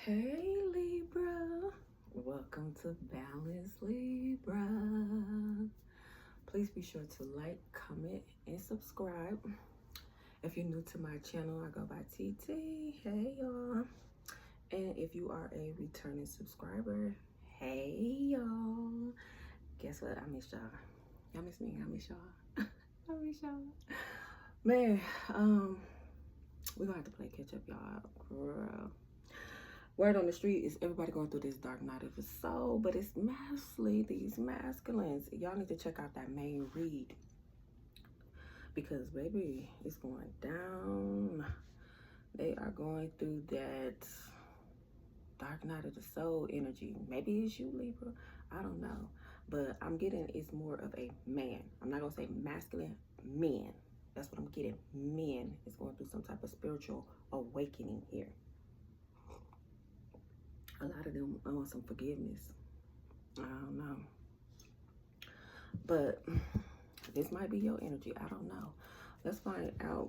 Hey Libra, welcome to Balance Libra. Please be sure to like, comment, and subscribe. If you're new to my channel, I go by TT. Hey y'all. And if you are a returning subscriber, hey y'all. Guess what? I miss y'all. Y'all miss me. I miss y'all. I miss y'all. Man, we're gonna have to play catch up, y'all. Girl. Word on the street is everybody going through this dark night of the soul, but it's mostly these masculines. Y'all need to check out that main read because, baby, it's going down. They are going through that dark night of the soul energy. Maybe it's you, Libra. I don't know. But I'm getting it's more of a man. I'm not going to say masculine, men. That's what I'm getting. Men is going through some type of spiritual awakening here. A lot of them want some forgiveness. I don't know. But this might be your energy. I don't know. Let's find out.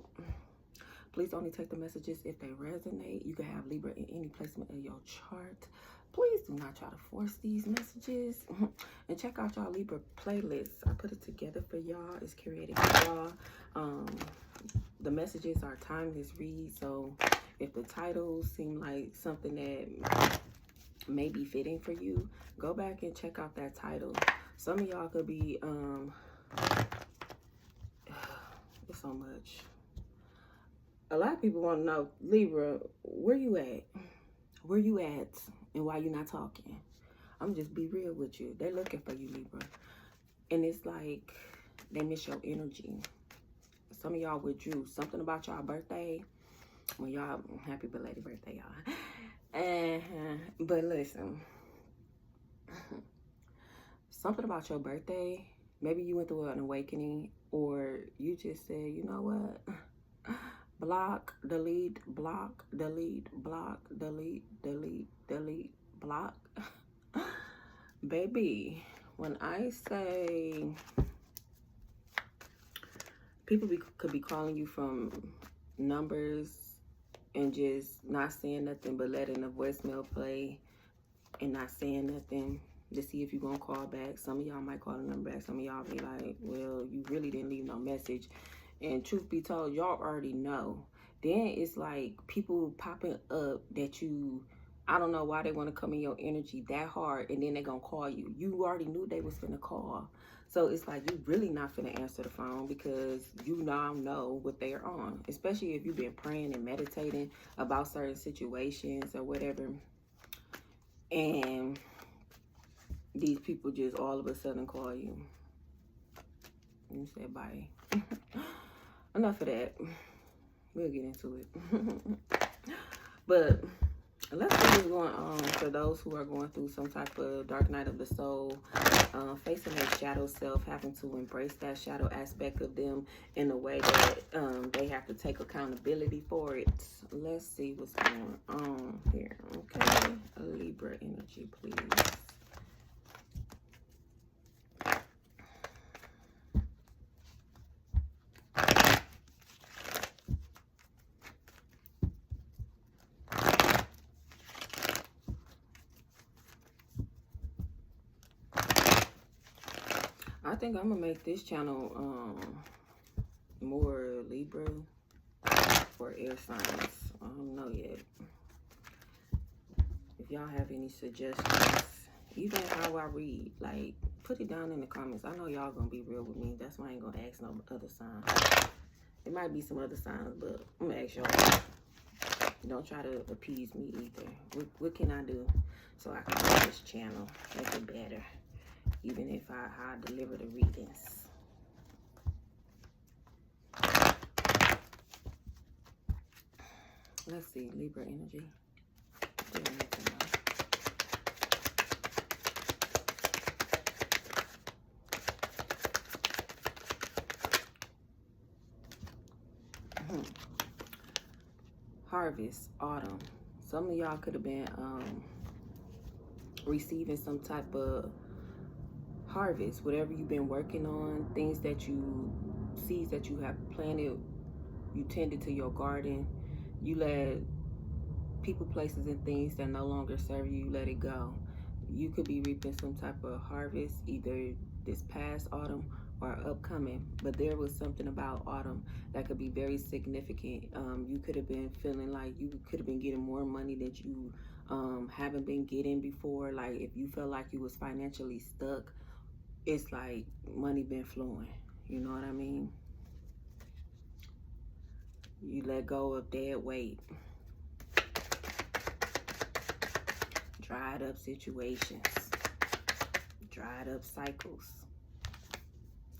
Please only take the messages if they resonate. You can have Libra in any placement of your chart. Please do not try to force these messages. And check out y'all Libra playlist. I put it together for y'all. It's curated for y'all. The messages are timeless reads. So if the titles seem like something that may be fitting for you, go back and check out that title. Some of y'all could be it's so much. A lot of people want to know, Libra, where you at? Where you at? And why you not talking? I'm just be real with you. They're looking for you, Libra. And it's like they miss your energy. Some of y'all withdrew. Something about y'all birthday. Well, y'all, happy belated birthday, y'all. But listen, something about your birthday, maybe you went through an awakening, or you just said, you know what, block, delete, block, delete, block, delete, delete, delete, block. Baby, when I say people could be calling you from numbers and just not saying nothing but letting the voicemail play and not saying nothing to see if you're going to call back. Some of y'all might call the number back. Some of y'all be like, well, you really didn't leave no message. And truth be told, y'all already know. Then it's like people popping up that you, I don't know why they want to come in your energy that hard, and then they're going to call you. You already knew they was finna call. So it's like you really not finna answer the phone because you now know what they are on. Especially if you've been praying and meditating about certain situations or whatever. And these people just all of a sudden call you. And you say bye. Enough of that. We'll get into it. But let's see what's going on for those who are going through some type of dark night of the soul, facing their shadow self, having to embrace that shadow aspect of them in a way that they have to take accountability for it. Let's see what's going on here. Okay, a Libra energy, please. I think I'm gonna make this channel more Libra for air signs. I don't know yet. If y'all have any suggestions, even how I read, like, put it down in the comments. I know y'all gonna be real with me. That's why I ain't gonna ask no other signs. It might be some other signs, but I'm gonna ask y'all. Don't try to appease me either. What can I do so I can make this channel make it better? Even if how I deliver the readings. Let's see, Libra energy. Harvest, autumn. Some of y'all could have been receiving some type of harvest, whatever you've been working on, things that you, seeds that you have planted, you tended to your garden, you let people, places, and things that no longer serve you, let it go. You could be reaping some type of harvest either this past autumn or upcoming, but there was something about autumn that could be very significant. You could have been feeling like you could have been getting more money that you haven't been getting before. Like if you felt like you was financially stuck, it's like money been flowing. You know what I mean? You let go of dead weight, dried up situations, dried up cycles.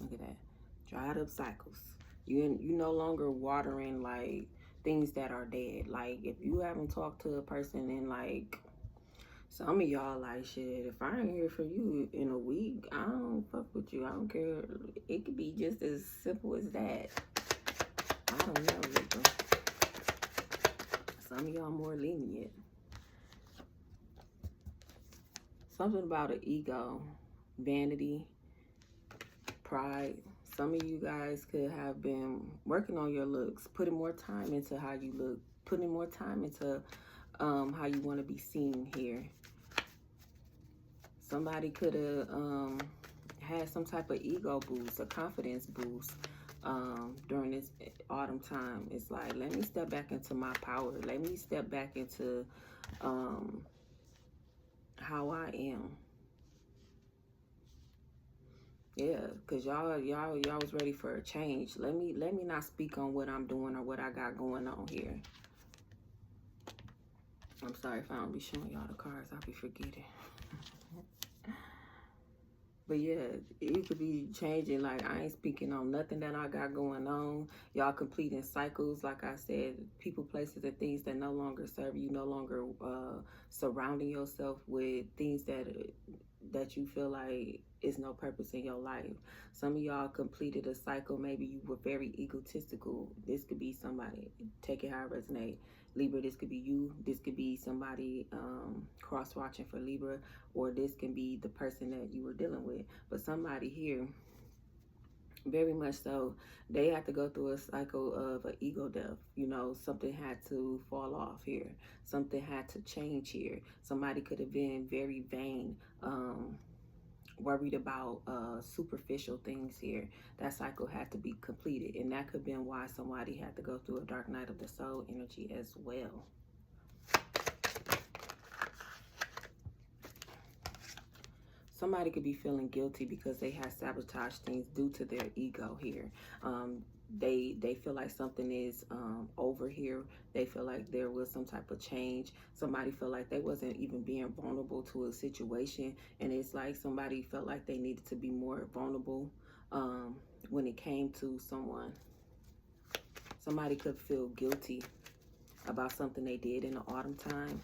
Look at that, dried up cycles. You no longer watering like things that are dead. Like if you haven't talked to a person in like, some of y'all like, shit, if I ain't here for you in a week, I don't fuck with you. I don't care. It could be just as simple as that. I don't know, Libra. Some of y'all more lenient. Something about an ego, vanity, pride. Some of you guys could have been working on your looks, putting more time into how you look, putting more time into how you want to be seen here. Somebody could have had some type of ego boost, a confidence boost during this autumn time. It's like, let me step back into my power. Let me step back into how I am. Yeah, because y'all was ready for a change. Let me not speak on what I'm doing or what I got going on here. I'm sorry if I don't be showing y'all the cards. I'll be forgetting. But yeah, it could be changing. Like, I ain't speaking on nothing that I got going on. Y'all completing cycles. Like I said, people, places, and things that no longer serve you. No longer surrounding yourself with things that you feel like is no purpose in your life. Some of y'all completed a cycle. Maybe you were very egotistical. This could be somebody. Take it how it resonates. Libra, this could be you. This could be somebody cross-watching for Libra, or this can be the person that you were dealing with. But somebody here, very much so, they had to go through a cycle of an ego death. You know, something had to fall off here. Something had to change here. Somebody could have been very vain, worried about superficial things here. That cycle had to be completed, and that could have been why somebody had to go through a dark night of the soul energy as well. Somebody could be feeling guilty because they have sabotaged things due to their ego here. They feel like something is over here. They feel like there was some type of change. Somebody felt like they wasn't even being vulnerable to a situation, and it's like somebody felt like they needed to be more vulnerable when it came to someone. Somebody could feel guilty about something they did in the autumn time,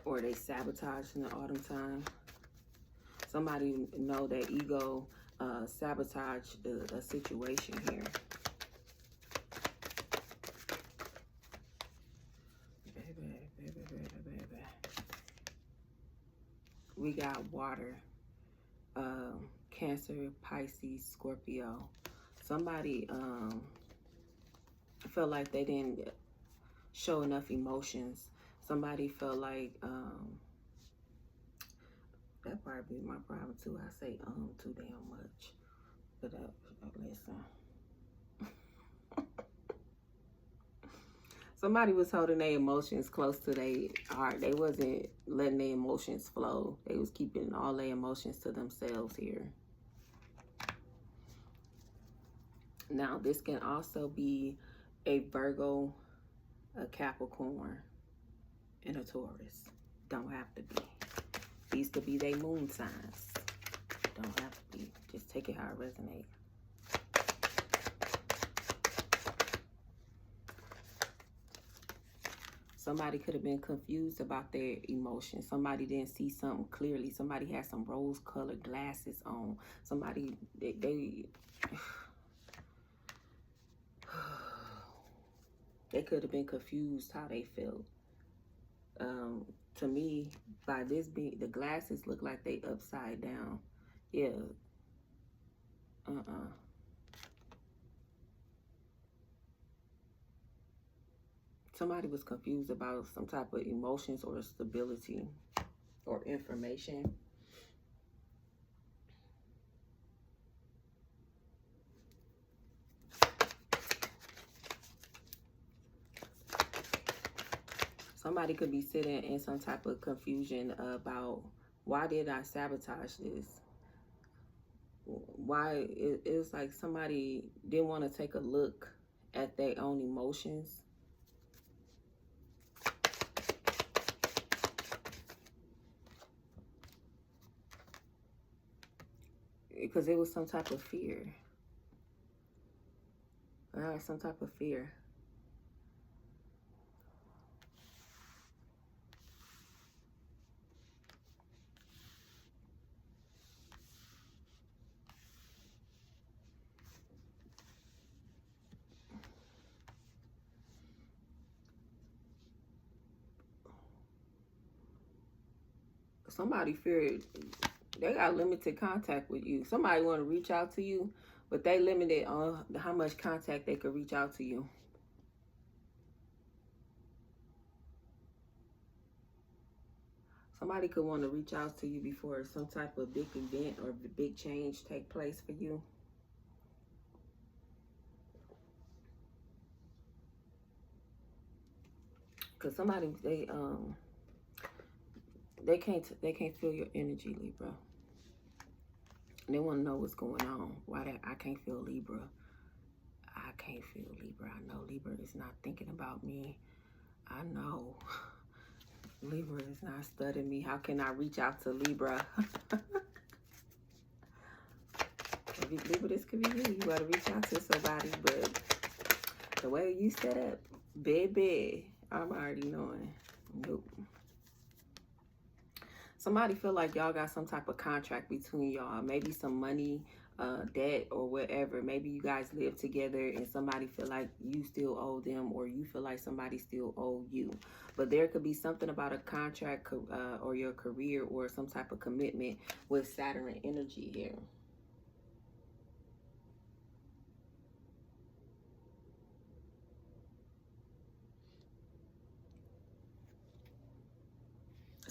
or they sabotaged in the autumn time. Somebody know that ego sabotage a situation here. Baby. We got water, Cancer, Pisces, Scorpio. Somebody felt like they didn't show enough emotions. Somebody felt like that probably be my problem too. I say too damn much. But listen. Somebody was holding their emotions close to their heart. They wasn't letting their emotions flow. They was keeping all their emotions to themselves here. Now, this can also be a Virgo, a Capricorn, and a Taurus. Don't have to be. These could be their moon signs. Don't have to be. Just take it how it resonates. Somebody could have been confused about their emotions. Somebody didn't see something clearly. Somebody had some rose-colored glasses on. Somebody, they could have been confused how they felt. To me, by this being, the glasses look like they upside down. Yeah. Somebody was confused about some type of emotions or stability or information. Somebody could be sitting in some type of confusion about, why did I sabotage this? Why it was like somebody didn't want to take a look at their own emotions. Because it was some type of fear. Some type of fear. Somebody feared they got limited contact with you. Somebody want to reach out to you, but they limited on how much contact they could reach out to you. Somebody could want to reach out to you before some type of big event or big change take place for you. Because somebody, they can't feel your energy, Libra. They want to know what's going on. Why I can't feel Libra. I can't feel Libra. I know Libra is not thinking about me. I know Libra is not studying me. How can I reach out to Libra? Libra, this could be you. You got to reach out to somebody, but the way you set up, baby, I'm already knowing. Nope. Somebody feel like y'all got some type of contract between y'all. Maybe some money, debt, or whatever. Maybe you guys live together and somebody feel like you still owe them, or you feel like somebody still owe you. But there could be something about a contract or your career or some type of commitment with Saturn energy here.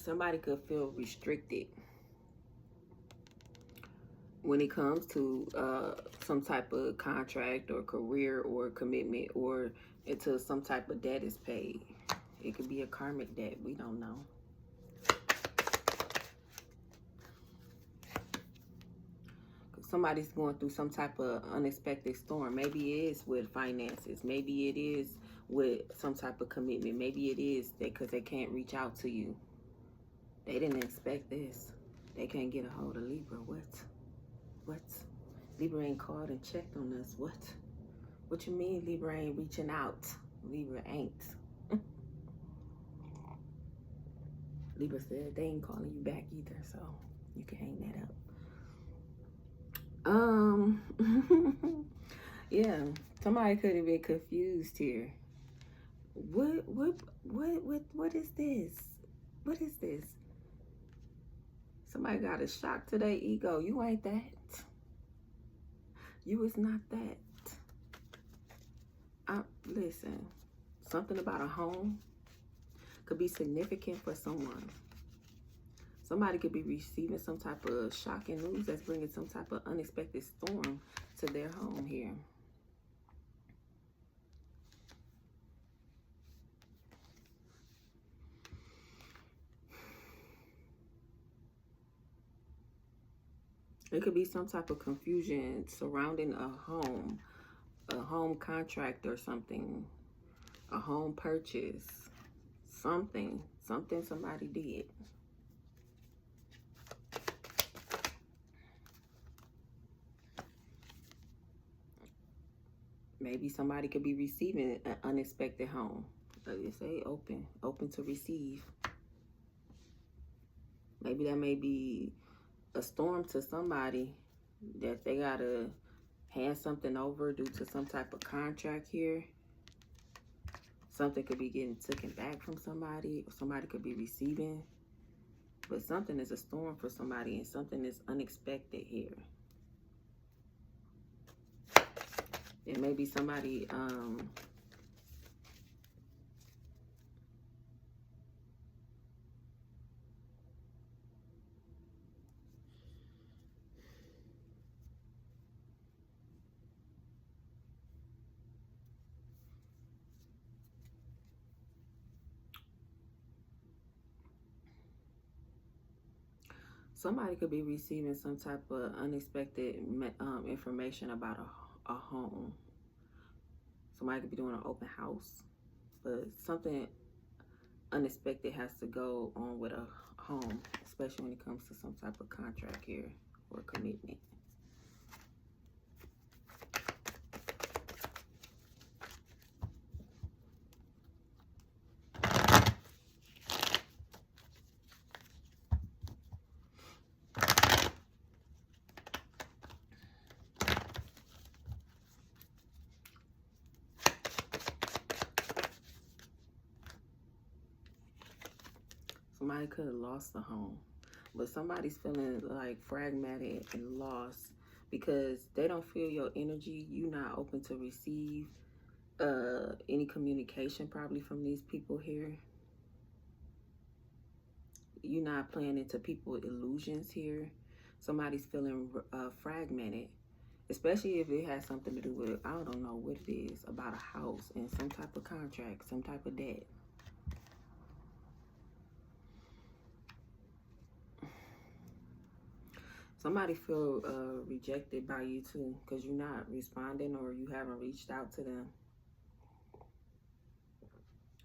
Somebody could feel restricted when it comes to some type of contract or career or commitment, or until some type of debt is paid. It could be a karmic debt. We don't know. Somebody's going through some type of unexpected storm. Maybe it is with finances. Maybe it is with some type of commitment. Maybe it is because they can't reach out to you. They didn't expect this. They can't get a hold of Libra. What? Libra ain't called and checked on us. What you mean Libra ain't reaching out? Libra ain't. Libra said they ain't calling you back either, so you can hang that up. Yeah, somebody could have been confused here. What is this? What is this? Somebody got a shock to their ego. You ain't that. You is not that. Listen, something about a home could be significant for someone. Somebody could be receiving some type of shocking news that's bringing some type of unexpected storm to their home here. It could be some type of confusion surrounding a home contract or something, a home purchase, something somebody did. Maybe somebody could be receiving an unexpected home. They say open to receive. Maybe that may be a storm to somebody that they gotta hand something over due to some type of contract here. Something could be getting taken back from somebody, or somebody could be receiving. But something is a storm for somebody, and something is unexpected here. It may be somebody Somebody could be receiving some type of unexpected information about a home. Somebody could be doing an open house, but something unexpected has to go on with a home, especially when it comes to some type of contract here or commitment. Somebody could have lost the home, but somebody's feeling like fragmented and lost because they don't feel your energy. You're not open to receive any communication probably from these people here. You're not playing into people's illusions here. Somebody's feeling fragmented, especially if it has something to do with, I don't know what it is, about a house and some type of contract, some type of debt. Somebody feel rejected by you too because you're not responding or you haven't reached out to them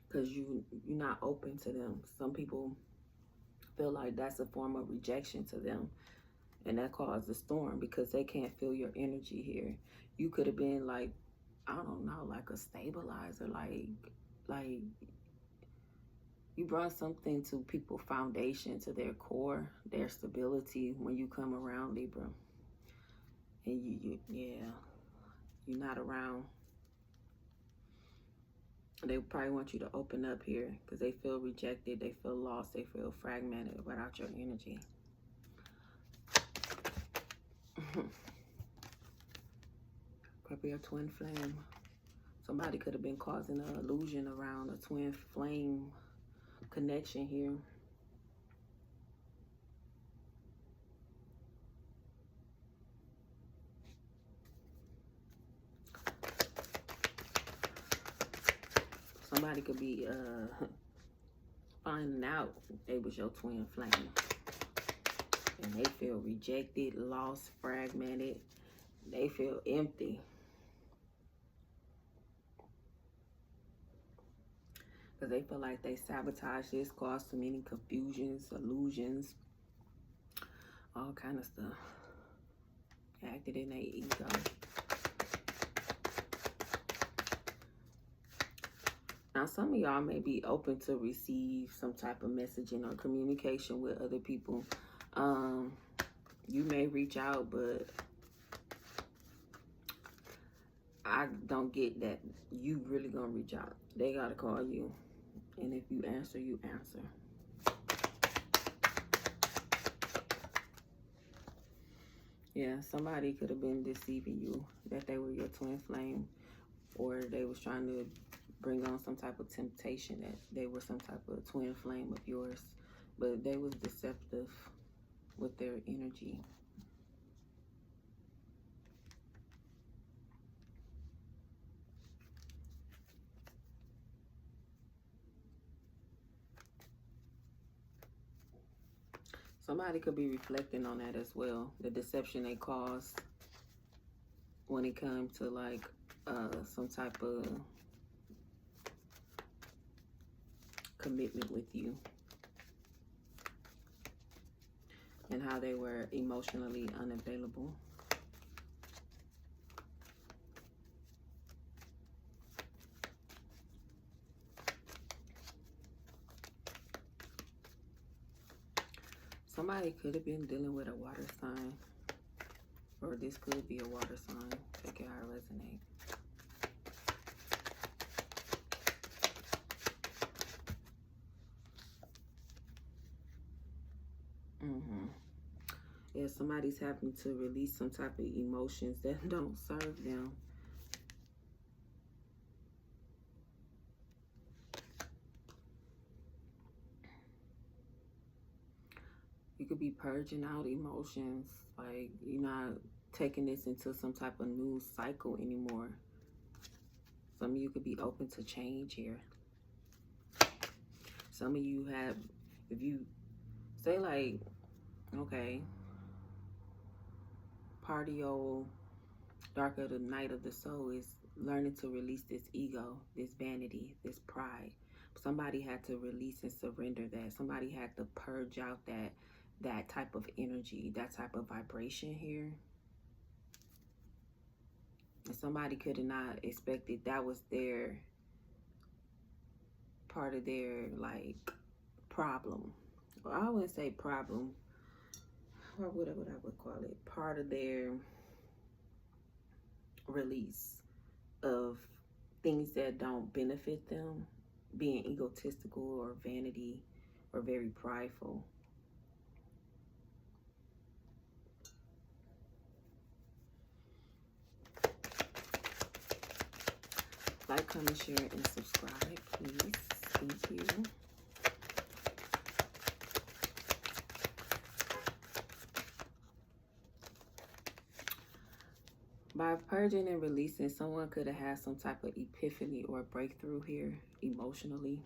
because you're not open to them. Some people feel like that's a form of rejection to them, and that caused a storm because they can't feel your energy here. You could have been like, I don't know, like a stabilizer, like you brought something to people's foundation, to their core, their stability when you come around, Libra. And you're not around. They probably want you to open up here because they feel rejected, they feel lost, they feel fragmented without your energy. Could be a twin flame. Somebody could have been causing an illusion around a twin flame connection here. Somebody could be finding out they was your twin flame. And they feel rejected, lost, fragmented. They feel empty. Because they feel like they sabotaged this, caused too many confusions, illusions, all kind of stuff. Acted in their ego. Now, some of y'all may be open to receive some type of messaging or communication with other people. You may reach out, but I don't get that you really gonna reach out. They gotta call you. And if you answer, you answer. Yeah, somebody could have been deceiving you that they were your twin flame, or they was trying to bring on some type of temptation that they were some type of twin flame of yours, but they was deceptive with their energy. Somebody could be reflecting on that as well, the deception they caused when it comes to like some type of commitment with you, and how they were emotionally unavailable. Somebody could have been dealing with a water sign, or this could be a water sign. Check it how it resonates. Yeah, somebody's having to release some type of emotions that don't serve them. You could be purging out emotions, like you're not taking this into some type of new cycle anymore. Some of you could be open to change here. Some of you have, if you say like, Okay. Part of your dark of the night of the soul is learning to release this ego, this vanity, this pride. Somebody had to release and surrender that. Somebody had to purge out that type of energy, that type of vibration here. And somebody could have not expected that was their part of their like problem. Well, I wouldn't say problem. What would I would call it? Part of their release of things that don't benefit them, being egotistical or vanity or very prideful. Like, comment, share, and subscribe, please. Thank you. By purging and releasing, someone could have had some type of epiphany or breakthrough here emotionally.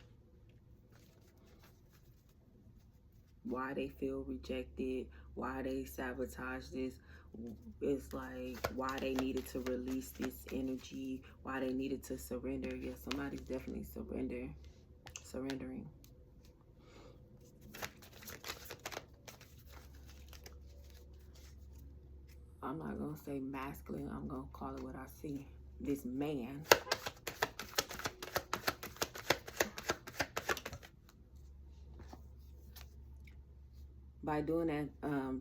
Why they feel rejected, why they sabotage this. It's like why they needed to release this energy, why they needed to surrender. Yeah, somebody's definitely surrendering. I'm not gonna say masculine, I'm gonna call it what I see. This man by doing that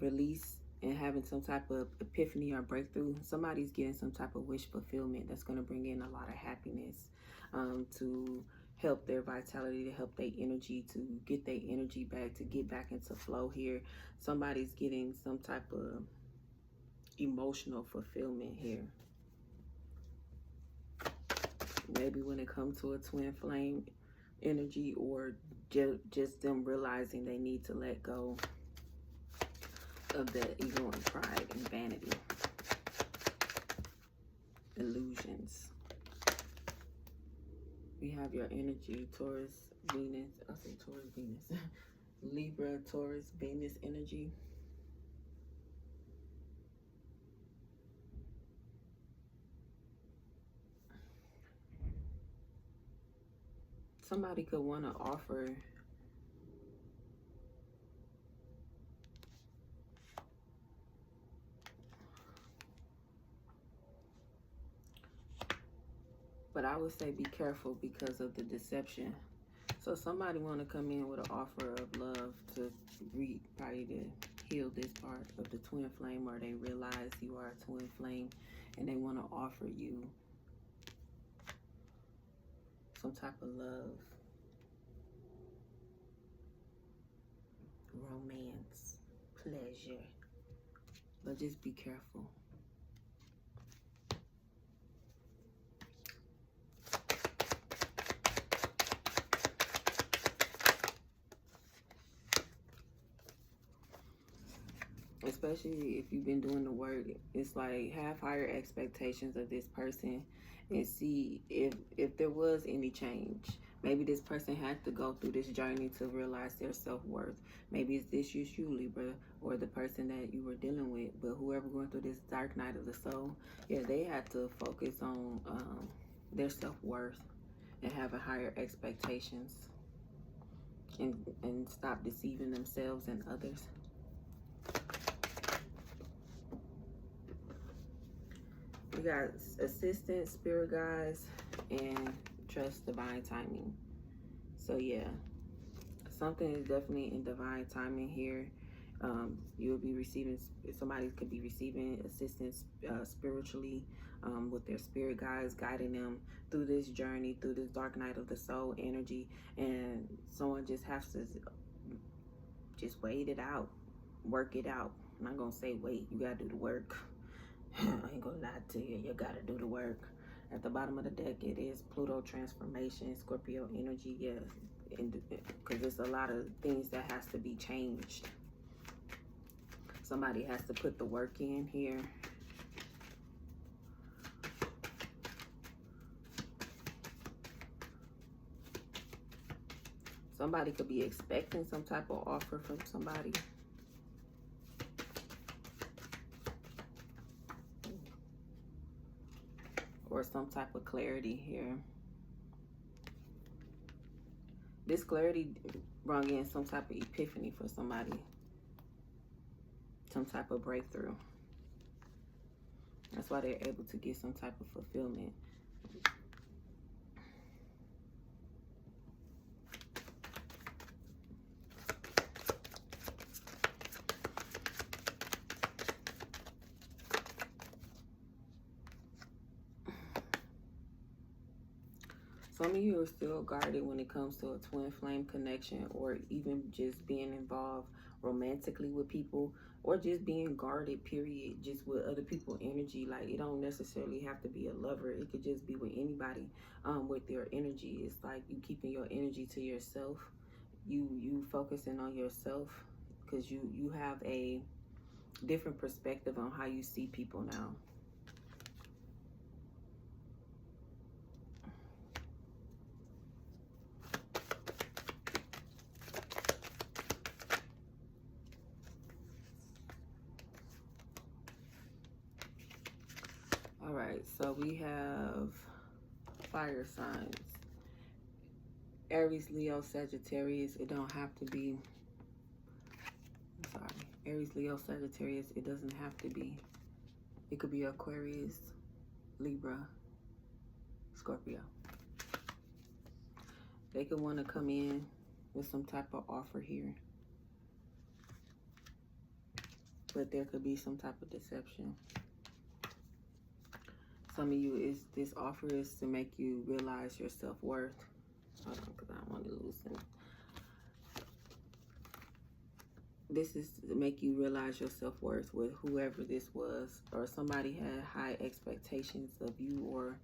release and having some type of epiphany or breakthrough, somebody's getting some type of wish fulfillment that's going to bring in a lot of happiness, to help their vitality, to help their energy, to get their energy back, to get back into flow here. Somebody's getting some type of emotional fulfillment here. Maybe when it comes to a twin flame energy, or just them realizing they need to let go of the ego and pride and vanity, illusions. We have your energy, Taurus, Venus. I say Taurus, Venus. Libra, Taurus, Venus energy. Somebody could want to offer but I would say be careful because of the deception. So somebody want to come in with an offer of love to probably to heal this part of the twin flame, or they realize you are a twin flame and they want to offer you some type of love, romance, pleasure. But just be careful. Especially if you've been doing the work, it's like have higher expectations of this person and see if there was any change. Maybe this person had to go through this journey to realize their self-worth. Maybe it's this you, Libra, or the person that you were dealing with. But whoever going through this dark night of the soul, yeah, they had to focus on their self-worth and having higher expectations, and stop deceiving themselves and others. We got assistance, spirit guides, and trust divine timing. So yeah, something is definitely in divine timing here. You'll be receiving, somebody could be receiving assistance spiritually, with their spirit guides guiding them through this journey, through this dark night of the soul energy. And someone just has to just wait it out, work it out. I'm not gonna say wait, you gotta do the work. I ain't gonna lie to you, you gotta do the work. At the bottom of the deck, it is Pluto transformation, Scorpio energy, yeah, because there's a lot of things that has to be changed. Somebody has to put the work in here. Somebody could be expecting some type of offer from somebody. or some type of clarity here. This clarity brought in some type of epiphany for somebody. Some type of breakthrough. That's why they're able to get some type of fulfillment. Some of you are still guarded when it comes to a twin flame connection, or even just being involved romantically with people, or just being guarded, period, just with other people's energy. Like, it don't necessarily have to be a lover. It could just be with anybody with their energy. It's like you keeping your energy to yourself. You focusing on yourself, because you have a different perspective on how you see people now. All right, so we have fire signs. Aries, Leo, Sagittarius. It don't have to be, I'm sorry, Aries, Leo, Sagittarius. It doesn't have to be. It could be Aquarius, Libra, Scorpio. They could want to come in with some type of offer here. But there could be some type of deception. Some of you, this offer is to make you realize your self-worth. Hold on, because I don't want to loosen. This is to make you realize your self-worth with whoever this was, or somebody had high expectations of you or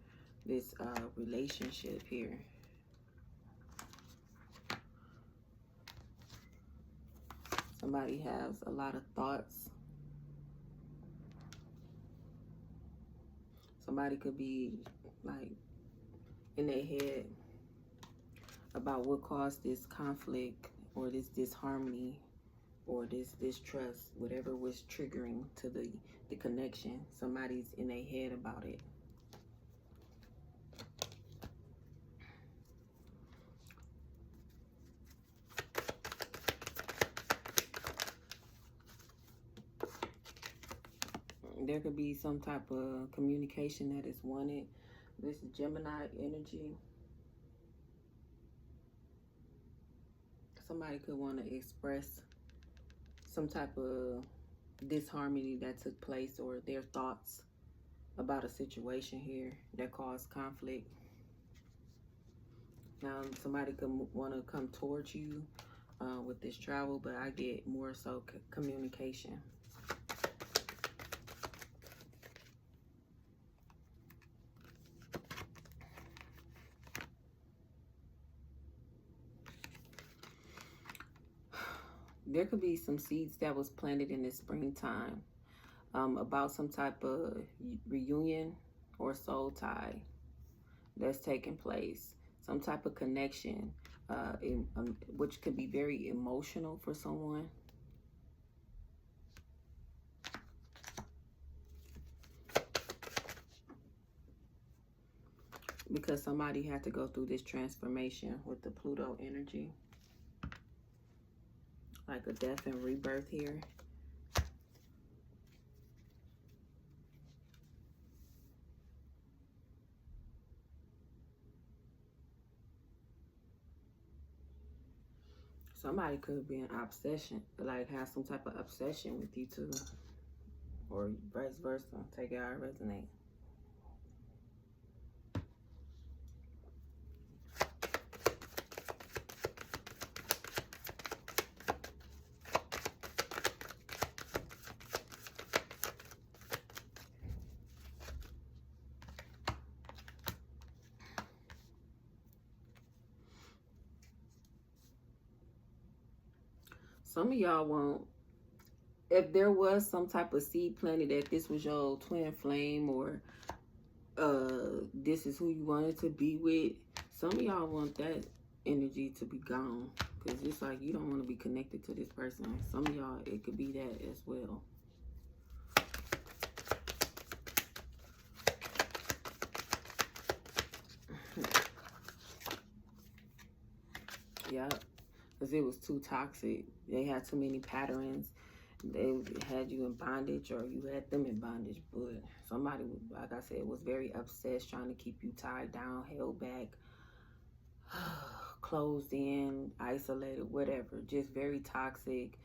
this relationship here. Somebody has a lot of thoughts. Somebody could be like in their head about what caused this conflict or this disharmony or this distrust, whatever was triggering to the connection. Somebody's in their head about it. There could be some type of communication that is wanted. This is Gemini energy. Somebody could want to express some type of disharmony that took place, or their thoughts about a situation here that caused conflict. Now, somebody could want to come towards you with this travel, but I get more so communication. There could be some seeds that was planted in the springtime about some type of reunion or soul tie that's taking place. Some type of connection, which could be very emotional for someone. Because somebody had to go through this transformation with the Pluto energy. Like a death and rebirth here. Somebody could be an obsession, like have some type of obsession with you too. Or vice versa. Take it how it resonates. Some of y'all want, if there was some type of seed planted that this was your twin flame, or this is who you wanted to be with, some of y'all want that energy to be gone, because it's like you don't want to be connected to this person. Some of y'all, it could be that as well. Yep. Because it was too toxic. They had too many patterns. They had you in bondage, or you had them in bondage. But somebody, like I said, was very obsessed, trying to keep you tied down, held back, closed in, isolated, whatever. Just very toxic.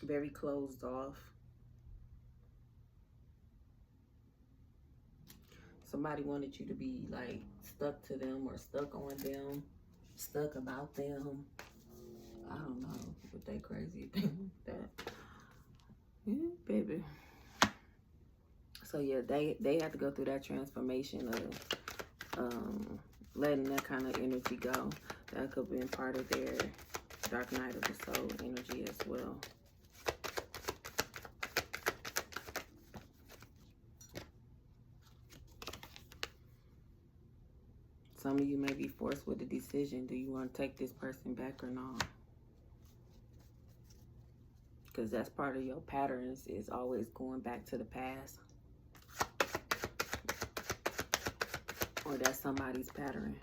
Very closed off. Somebody wanted you to be like stuck to them, or stuck on them, stuck about them. I don't know, but they crazy that. Yeah, baby. So yeah, they had to go through that transformation of letting that kind of energy go. That could have been part of their dark night of the soul energy as well. Some of you may be forced with a decision. Do you want to take this person back or not? Because that's part of your patterns, is always going back to the past. Or that's somebody's pattern.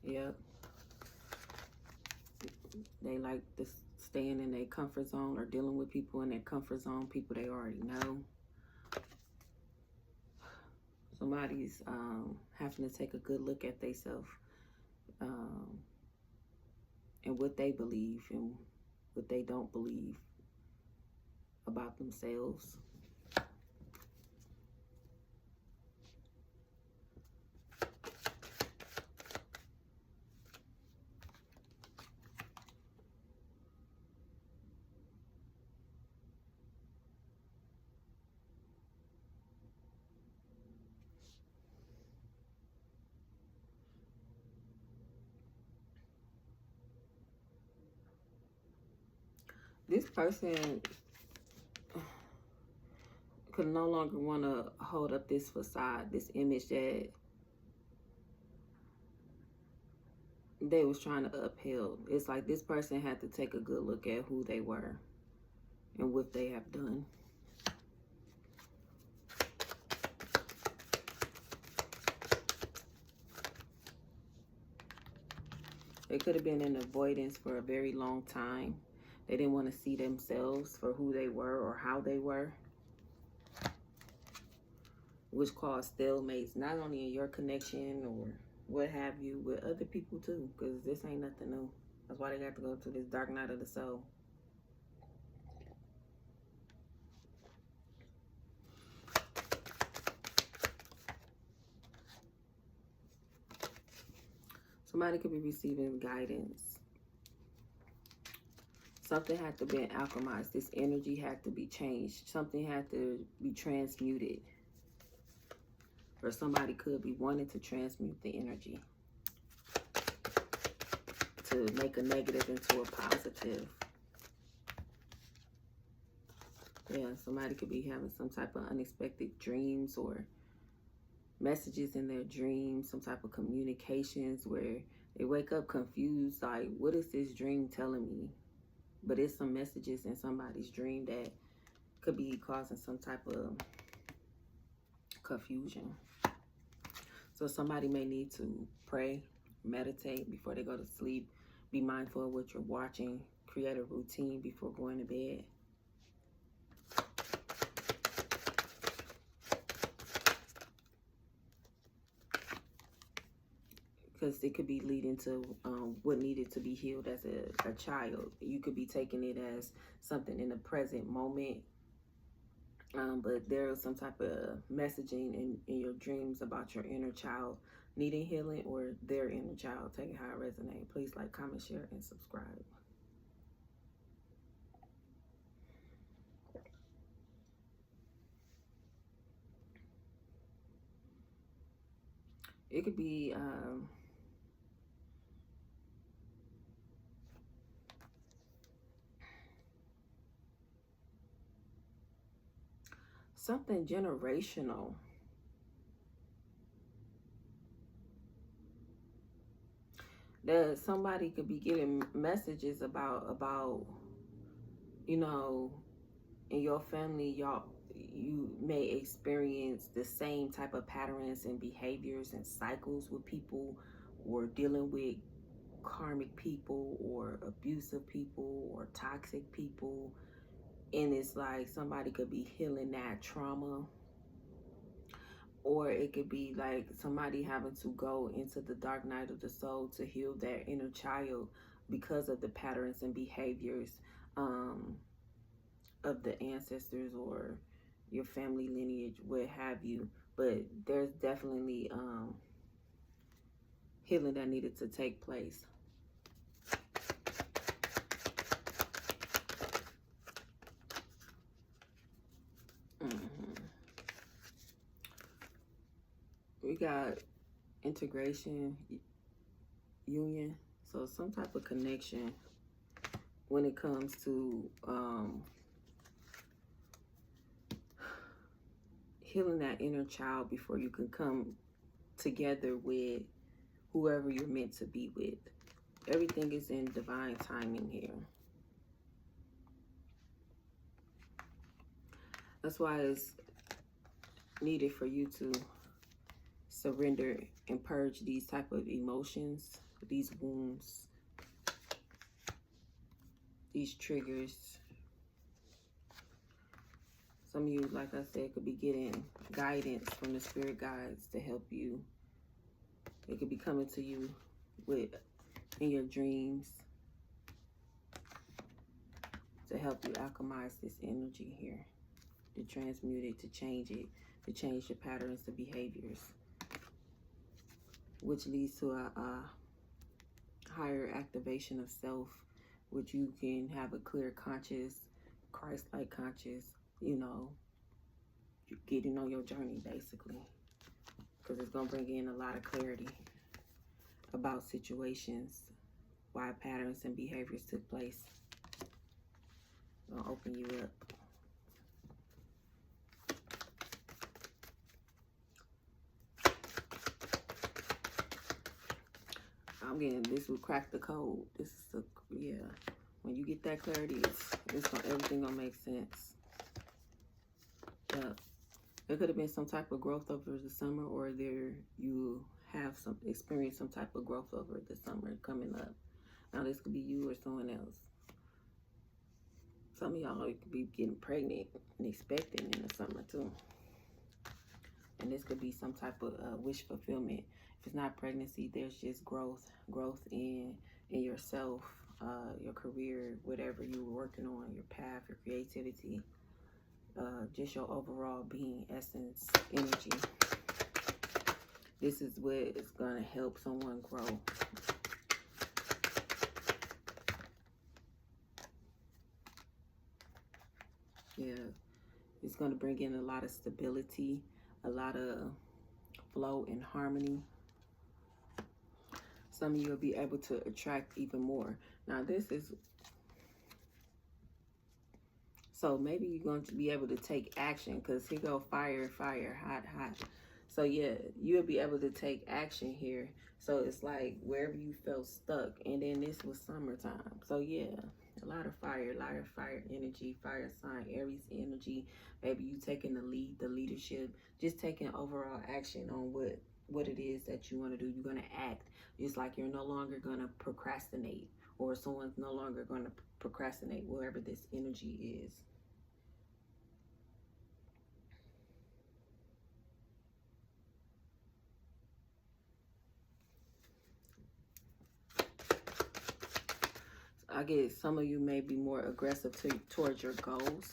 Yep. They like this staying in their comfort zone, or dealing with people in their comfort zone, people they already know. Somebody's having to take a good look at themselves, and what they believe and what they don't believe about themselves. This person could no longer want to hold up this facade, this image that they was trying to uphold. It's like this person had to take a good look at who they were and what they have done. They could have been in avoidance for a very long time. They didn't want to see themselves for who they were or how they were, which caused stalemates, not only in your connection or what have you, with other people too, because this ain't nothing new. That's why they got to go to this dark night of the soul. Somebody could be receiving guidance. Something had to be alchemized. This energy had to be changed. Something had to be transmuted. Or somebody could be wanting to transmute the energy to make a negative into a positive. Yeah, somebody could be having some type of unexpected dreams or messages in their dreams, some type of communications where they wake up confused, like, what is this dream telling me? But it's some messages in somebody's dream that could be causing some type of confusion. So somebody may need to pray, meditate before they go to sleep. Be mindful of what you're watching. Create a routine before going to bed. Because it could be leading to what needed to be healed as a child. You could be taking it as something in the present moment. But there's some type of messaging in your dreams about your inner child needing healing, or their inner child. Take it how it resonates. Please like, comment, share, and subscribe. It could be something generational. That somebody could be getting messages about, you know, in your family, y'all, you may experience the same type of patterns and behaviors and cycles with people, or dealing with karmic people or abusive people or toxic people. And it's like somebody could be healing that trauma, or it could be like somebody having to go into the dark night of the soul to heal their inner child because of the patterns and behaviors of the ancestors or your family lineage, what have you. But there's definitely healing that needed to take place. We got integration, union, so some type of connection when it comes to healing that inner child before you can come together with whoever you're meant to be with. Everything is in divine timing here. That's why it's needed for you to surrender and purge these type of emotions, these wounds, these triggers. Some of you, like I said, could be getting guidance from the spirit guides to help you. It could be coming to you in your dreams to help you alchemize this energy here, to transmute it, to change it, to change your patterns and behaviors, which leads to a higher activation of self, which you can have a clear conscious, Christ-like conscious, you know, getting on your journey basically, because it's going to bring in a lot of clarity about situations, why patterns and behaviors took place. It's going to open you up. I'm getting, this will crack the code. This is a, yeah. When you get that clarity, everything gonna make sense. Yep. There could have been some type of growth over the summer, or you have experience some type of growth over the summer coming up. Now this could be you or someone else. Some of y'all could be getting pregnant and expecting in the summer too. And this could be some type of wish fulfillment. If it's not pregnancy, there's just growth in yourself, your career, whatever you were working on, your path, your creativity, just your overall being, essence, energy. This is what is going to help someone grow. Yeah, it's going to bring in a lot of stability, a lot of flow and harmony. Some of you will be able to attract even more. Now this is, so maybe you're going to be able to take action, because here go fire, fire, hot, hot. So yeah, you'll be able to take action here. So it's like wherever you felt stuck, and then this was summertime. So yeah, a lot of fire energy, fire sign, Aries energy. Maybe you taking the lead, the leadership, just taking overall action on what it is that you want to do. You're going to act. It's like you're no longer going to procrastinate, or someone's no longer going to procrastinate, wherever this energy is. I get some of you may be more aggressive towards your goals.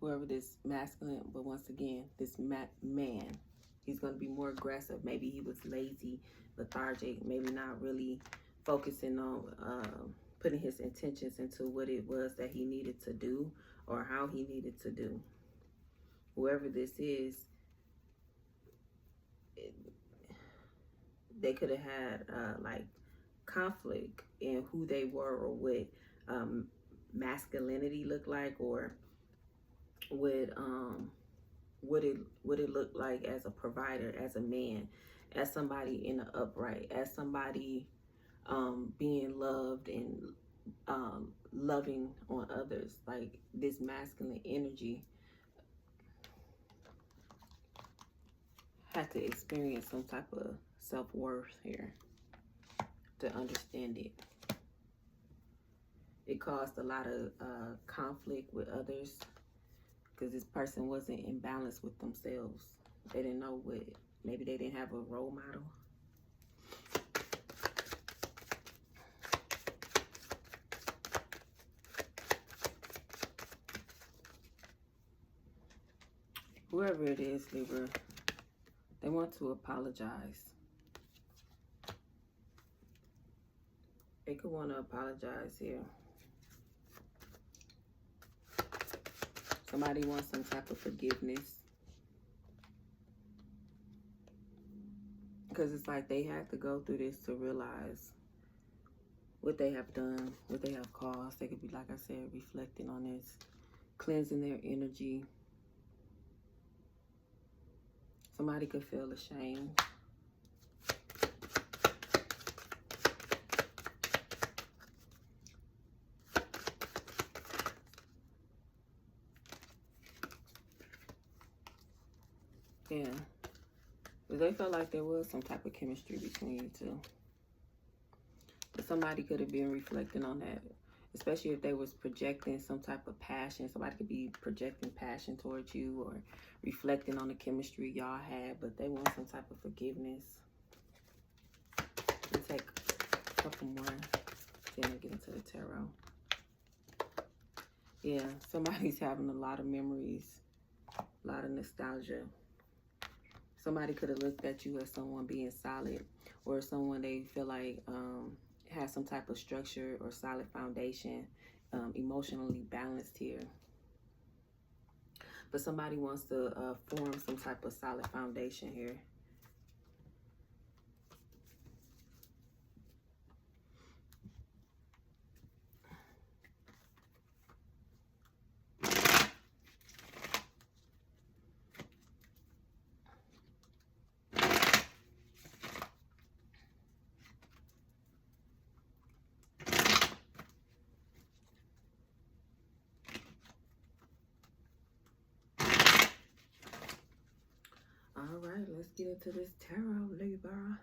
Whoever this masculine, but once again, this man, he's going to be more aggressive. Maybe he was lazy, lethargic, maybe not really focusing on putting his intentions into what it was that he needed to do, or how he needed to do. Whoever this is, they could have had like conflict in who they were, or what masculinity looked like, or what what it look like as a provider, as a man, as somebody in the upright, as somebody being loved and loving on others. Like this masculine energy had to experience some type of self-worth here to understand it. It caused a lot of conflict with others because this person wasn't in balance with themselves. They didn't know what, maybe they didn't have a role model. Whoever it is, Libra, they want to apologize. They could want to apologize here. Somebody wants some type of forgiveness. Because it's like they have to go through this to realize what they have done, what they have caused. They could be, like I said, reflecting on this, cleansing their energy. Somebody could feel ashamed. Yeah. But they felt like there was some type of chemistry between you two. But somebody could have been reflecting on that, especially if they was projecting some type of passion. Somebody could be projecting passion towards you or reflecting on the chemistry y'all had, but they want some type of forgiveness. We'll take a couple more, then we'll get into the tarot. Yeah, somebody's having a lot of memories, a lot of nostalgia. Somebody could have looked at you as someone being solid, or someone they feel like has some type of structure or solid foundation, emotionally balanced here. But somebody wants to form some type of solid foundation here. All right, let's get into this tarot, Libra.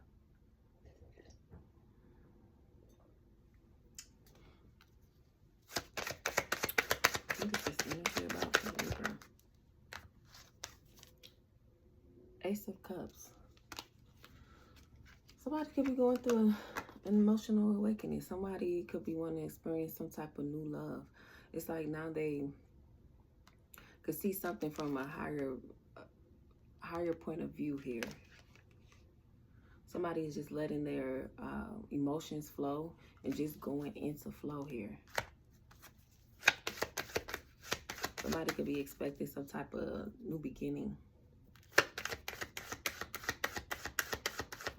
What is this energy about for Libra? Ace of Cups. Somebody could be going through an emotional awakening. Somebody could be wanting to experience some type of new love. It's like now they could see something from a higher point of view here. Somebody is just letting their emotions flow and just going into flow here. Somebody could be expecting some type of new beginning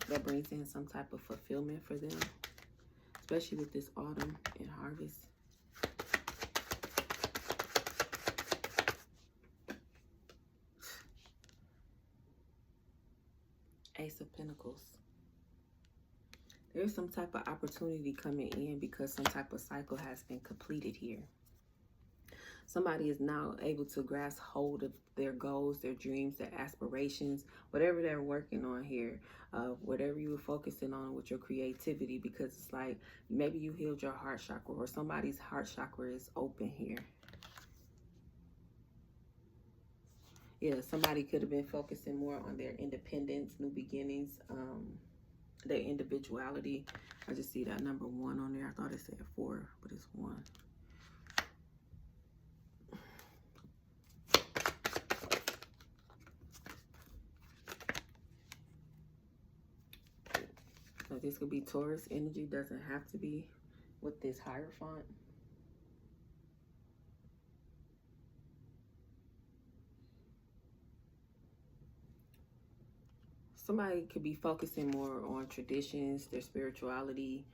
that brings in some type of fulfillment for them, especially with this autumn and harvest. Ace of Pentacles. There's some type of opportunity coming in because some type of cycle has been completed here. Somebody is now able to grasp hold of their goals, their dreams, their aspirations, whatever they're working on here, whatever you were focusing on with your creativity, because it's like maybe you healed your heart chakra or somebody's heart chakra is open here. Yeah, somebody could have been focusing more on their independence, new beginnings, their individuality. I just see that number 1 on there. I thought it said 4, but it's 1. So this could be Taurus energy, doesn't have to be with this Hierophant. Somebody could be focusing more on traditions, their spirituality.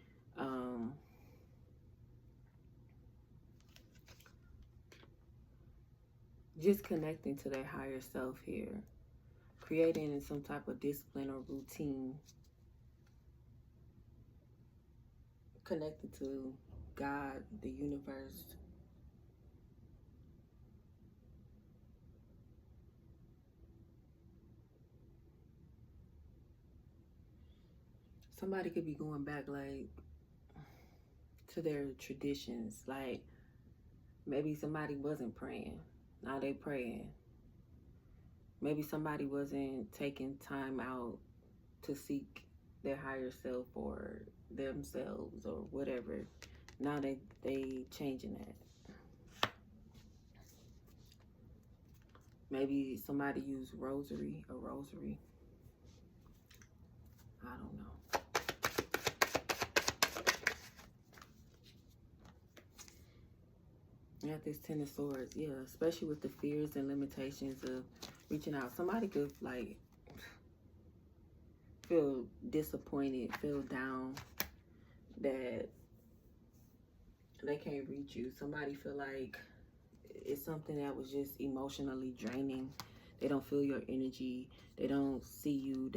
just connecting to their higher self here, creating some type of discipline or routine, connected to God, the universe. Somebody could be going back like to their traditions, like maybe somebody wasn't praying, now they praying. Maybe somebody wasn't taking time out to seek their higher self or themselves or whatever. Now they changing that. Maybe somebody used a rosary. I don't know. You got this Ten of Swords, yeah, especially with the fears and limitations of reaching out. Somebody could like feel disappointed, feel down that they can't reach you. Somebody feel like it's something that was just emotionally draining. They don't feel your energy. They don't see you.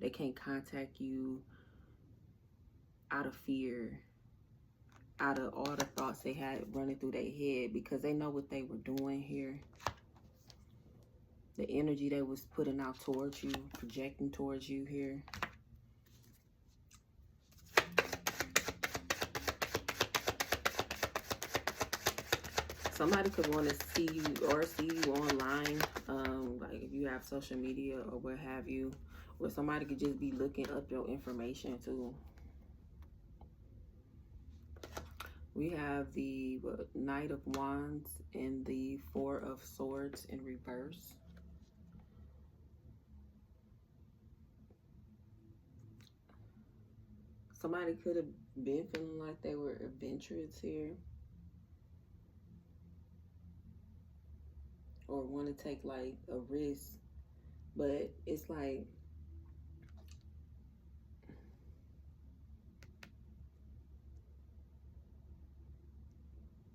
They can't contact you out of fear, out of all the thoughts they had running through their head, because they know what they were doing here. The energy they was putting out towards you, projecting towards you here. Somebody could want to see you or see you online, like if you have social media or what have you, or somebody could just be looking up your information too. We have the Knight of Wands and the Four of Swords in reverse. Somebody could have been feeling like they were adventurous here, or want to take like a risk, but it's like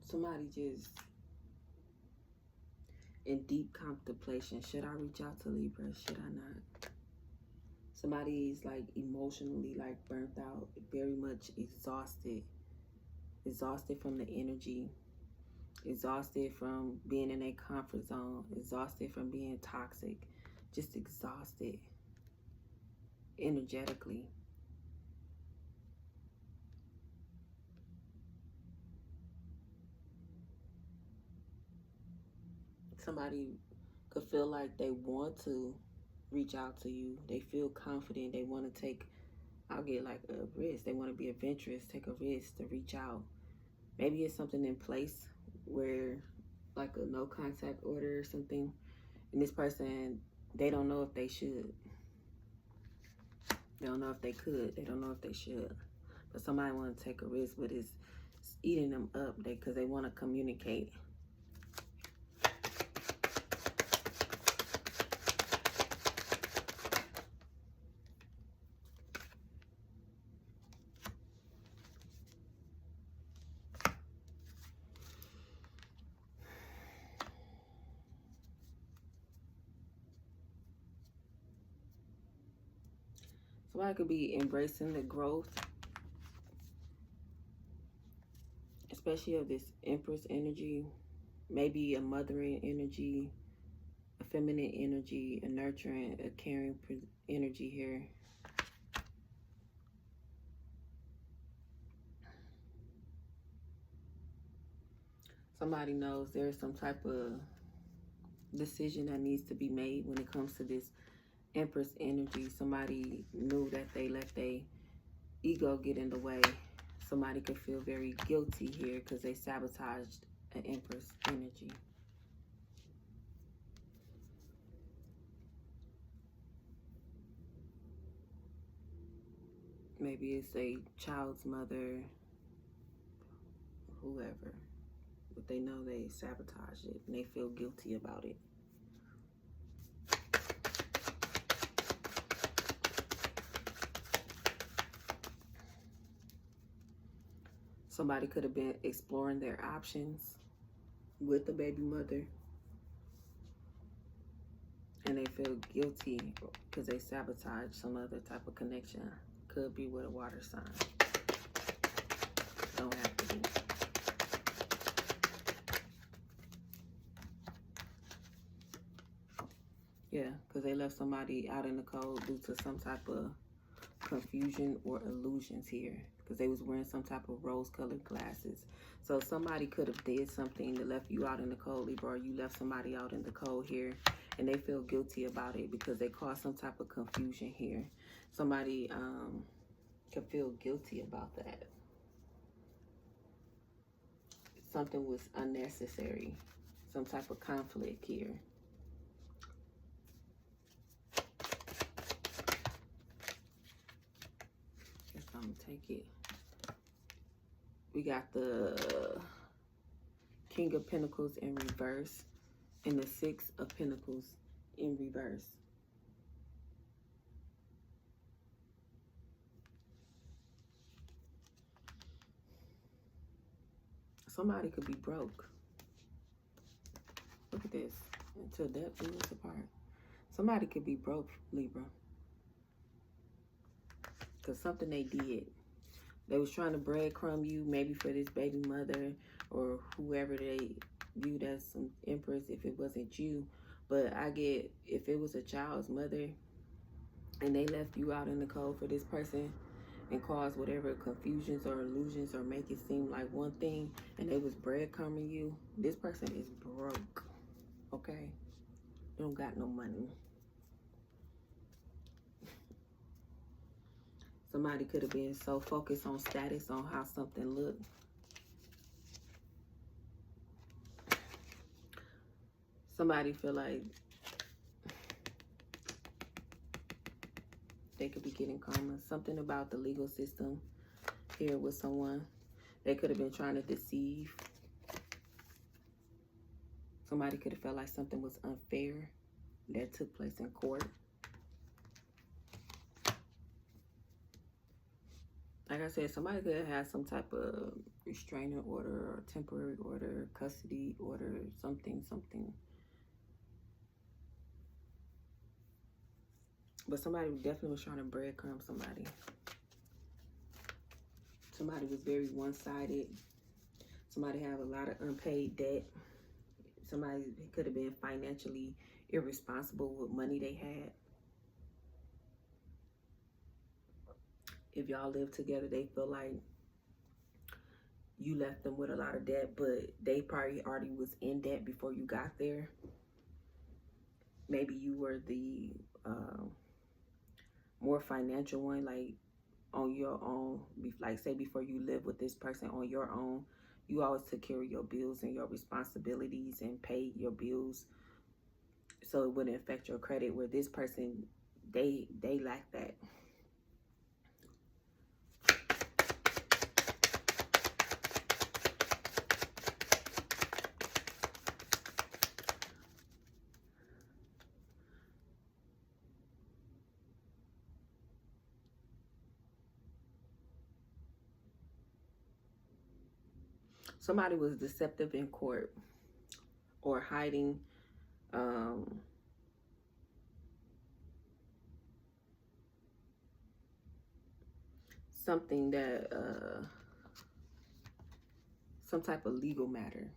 somebody just in deep contemplation. Should I reach out to Libra? Should I not? Somebody's like emotionally like burnt out, very much exhausted from the energy, exhausted from being in a comfort zone, exhausted from being toxic, just exhausted energetically. Somebody could feel like they want to reach out to you. They feel confident. They want to take, I'll get like a risk. They want to be adventurous, take a risk to reach out. Maybe it's something in place where like a no contact order or something. And this person, they don't know if they should. They don't know if they could. They don't know if they should. But somebody want to take a risk, but it's eating them up because they want to communicate. Somebody could be embracing the growth, especially of this Empress energy, maybe a mothering energy, a feminine energy, a nurturing, a caring energy here. Somebody knows there's some type of decision that needs to be made when it comes to this Empress energy. Somebody knew that they let their ego get in the way. Somebody could feel very guilty here because they sabotaged an Empress energy. Maybe it's a child's mother, whoever, but they know they sabotaged it and they feel guilty about it. Somebody could have been exploring their options with the baby mother. and they feel guilty because they sabotage some other type of connection. Could be with a water sign. Don't have to be. Yeah, because they left somebody out in the cold due to some type of confusion or illusions here, because they was wearing some type of rose-colored glasses. So somebody could have did something that left you out in the cold, Libra, or you left somebody out in the cold here, and they feel guilty about it because they caused some type of confusion here. Somebody could feel guilty about that. Something was unnecessary, some type of conflict here. Guess I'm gonna take it. We got the King of Pentacles in reverse and the Six of Pentacles in reverse. Somebody could be broke. Look at this. Until death do us apart. Somebody could be broke, Libra. Because something they did. They was trying to breadcrumb you, maybe for this baby mother or whoever they viewed as some empress if it wasn't you. But I get, if it was a child's mother and they left you out in the cold for this person and caused whatever confusions or illusions or make it seem like one thing, and they was breadcrumbing you, this person is broke, okay? They don't got no money. Somebody could have been so focused on status, on how something looked. Somebody feel like they could be getting karma. Something about the legal system here with someone. They could have been trying to deceive. Somebody could have felt like something was unfair that took place in court. Like I said, somebody could have had some type of restraining order or temporary order, custody order, something. But somebody definitely was trying to breadcrumb somebody. Somebody was very one-sided. Somebody had a lot of unpaid debt. Somebody could have been financially irresponsible with money they had. If y'all live together, they feel like you left them with a lot of debt, but they probably already was in debt before you got there. Maybe you were the more financial one, like on your own. Like say before you live with this person on your own, you always took care of your bills and your responsibilities and paid your bills, so it wouldn't affect your credit. Where this person, they lack that. Somebody was deceptive in court or hiding something that some type of legal matter.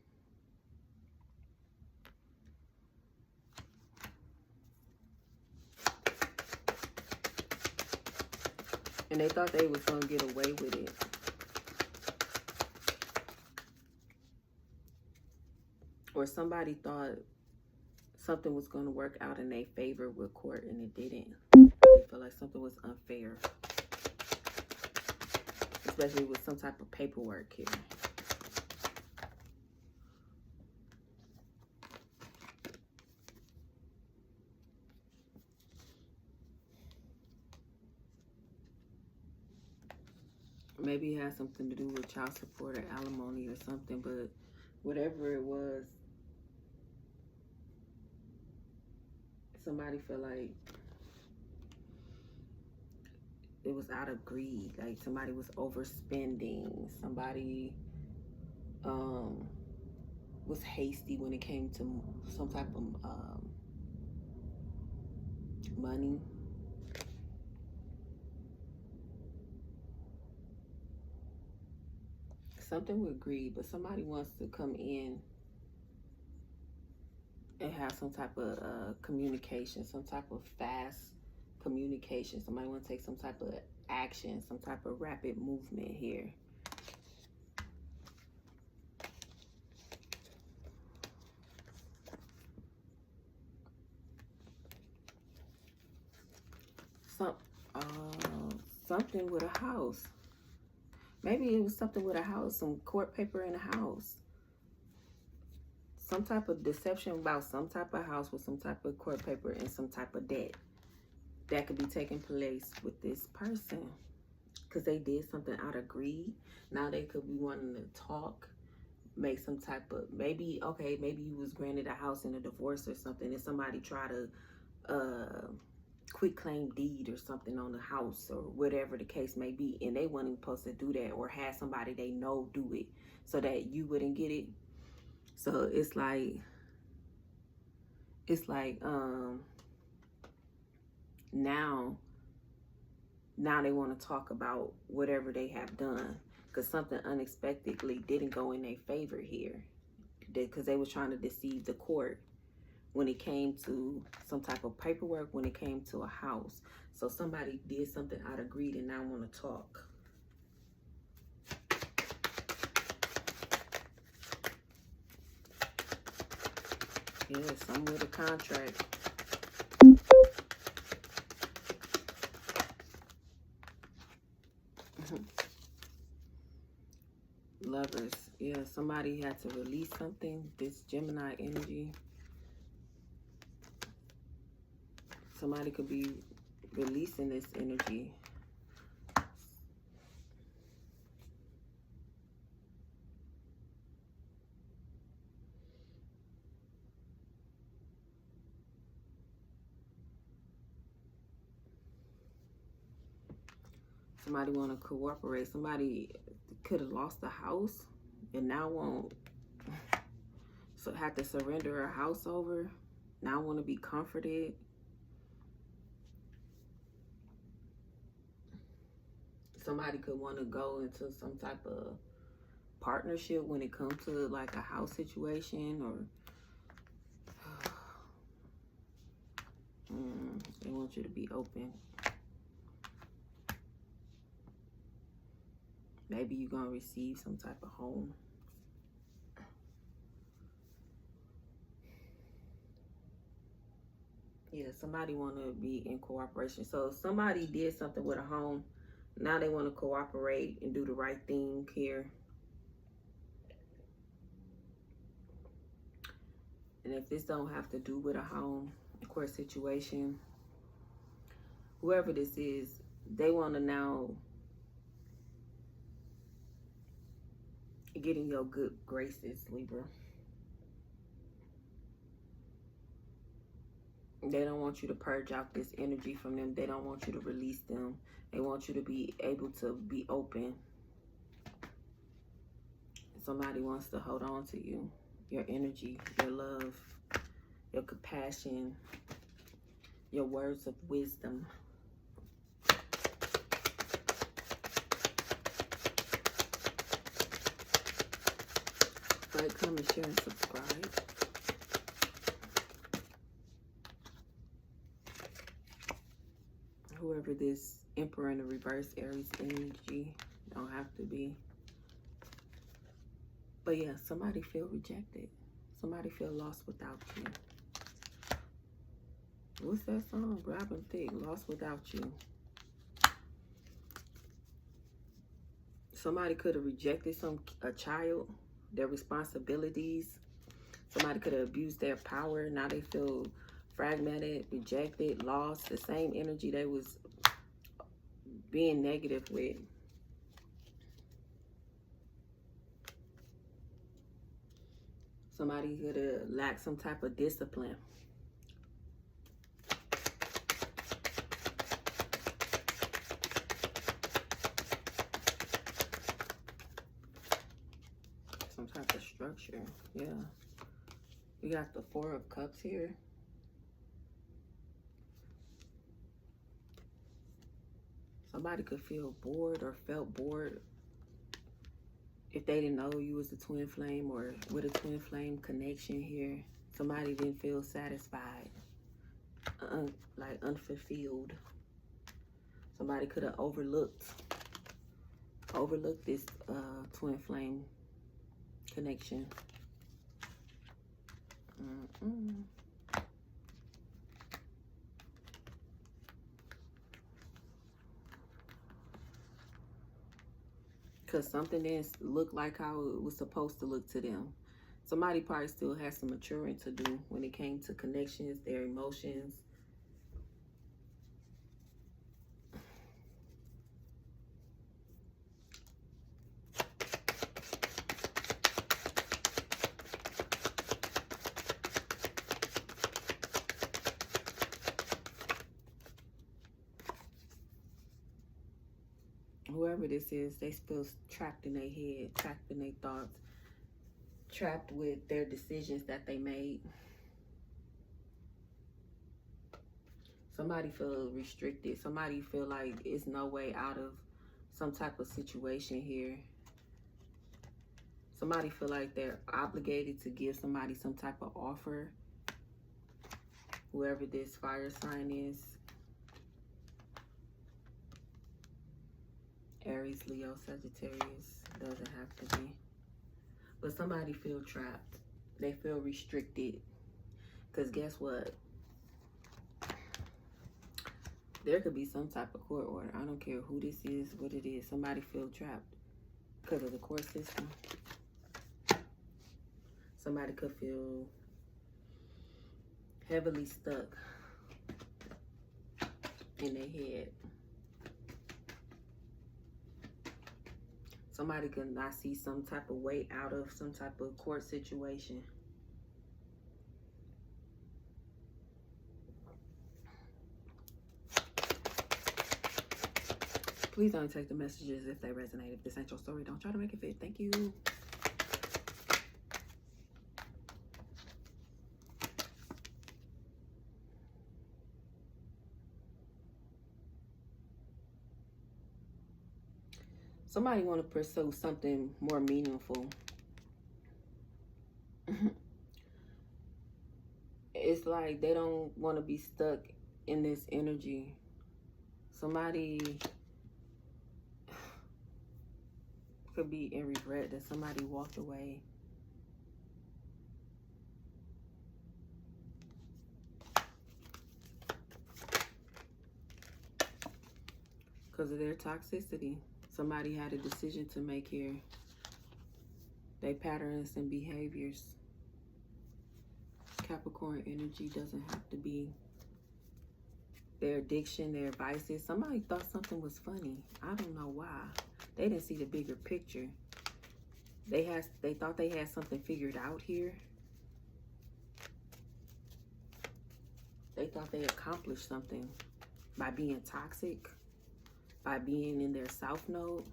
And they thought they was going to get away with it. Or somebody thought something was going to work out in their favor with court, and it didn't. They feel like something was unfair. Especially with some type of paperwork here. Maybe it had something to do with child support or alimony or something, but whatever it was, somebody felt like it was out of greed. Like somebody was overspending. Somebody was hasty when it came to some type of money. Something with greed, but somebody wants to come in and have some type of communication, some type of fast communication. Somebody want to take some type of action, some type of rapid movement here. Something with a house. Maybe it was something with a house, some court paper in a house. Some type of deception about some type of house with some type of court paper and some type of debt that could be taking place with this person. Because they did something out of greed. Now they could be wanting to talk, make some type of, maybe, okay, maybe you was granted a house in a divorce or something and somebody try to quit claim deed or something on the house or whatever the case may be, and they weren't supposed to do that, or have somebody they know do it so that you wouldn't get it. So it's like now they want to talk about whatever they have done, because something unexpectedly didn't go in their favor here, because they was trying to deceive the court when it came to some type of paperwork, when it came to a house. So somebody did something out of greed and now want to talk. Yeah, some with a contract. Lovers. Yeah, somebody had to release something. This Gemini energy. Somebody could be releasing this energy. Somebody want to cooperate. Somebody could have lost a house and now won't, so have to surrender a house over. Now want to be comforted. Somebody could want to go into some type of partnership when it comes to like a house situation, or they want you to be open. Maybe you're going to receive some type of home. Yeah, somebody want to be in cooperation. So somebody did something with a home. Now they want to cooperate and do the right thing here. And if this don't have to do with a home, court situation, whoever this is, they want to now get in your good graces, Libra. They don't want you to purge out this energy from them. They don't want you to release them. They want you to be able to be open. Somebody wants to hold on to you, your energy, your love, your compassion, your words of wisdom. Like, comment, share, and subscribe. Whoever this Emperor in the reverse Aries energy, don't have to be. But yeah, somebody feel rejected. Somebody feel lost without you. What's that song? Robin Thicke, Lost Without You. Somebody could have rejected a child, their responsibilities. Somebody could have abused their power. Now they feel fragmented, rejected, lost. The same energy they was being negative with. Somebody could have lacked some type of discipline. Some type of structure. Yeah. We got the Four of Cups here. Somebody could feel bored or felt bored if they didn't know you was a twin flame or with a twin flame connection here. Somebody didn't feel satisfied, like unfulfilled. Somebody could have overlooked this twin flame connection. Because something didn't look like how it was supposed to look to them. Somebody probably still has some maturing to do when it came to connections, their emotions. Whoever this is, they feel trapped in their head, trapped in their thoughts, trapped with their decisions that they made. Somebody feel restricted. Somebody feel like it's no way out of some type of situation here. Somebody feel like they're obligated to give somebody some type of offer. Whoever this fire sign is. Aries, Leo, Sagittarius. Doesn't have to be. But somebody feel trapped. They feel restricted. Because guess what? There could be some type of court order. I don't care who this is, what it is. Somebody feel trapped because of the court system. Somebody could feel heavily stuck in their head. Somebody could not see some type of way out of some type of court situation. Please don't take the messages if they resonate. If this ain't your story, don't try to make it fit. Thank you. Somebody want to pursue something more meaningful. It's like they don't want to be stuck in this energy. Somebody could be in regret that somebody walked away. Because of their toxicity. Somebody had a decision to make here. Their patterns and behaviors. Capricorn energy doesn't have to be their addiction, their vices. Somebody thought something was funny. I don't know why. They didn't see the bigger picture. They thought they had something figured out here. They thought they accomplished something by being toxic, by being in their south node.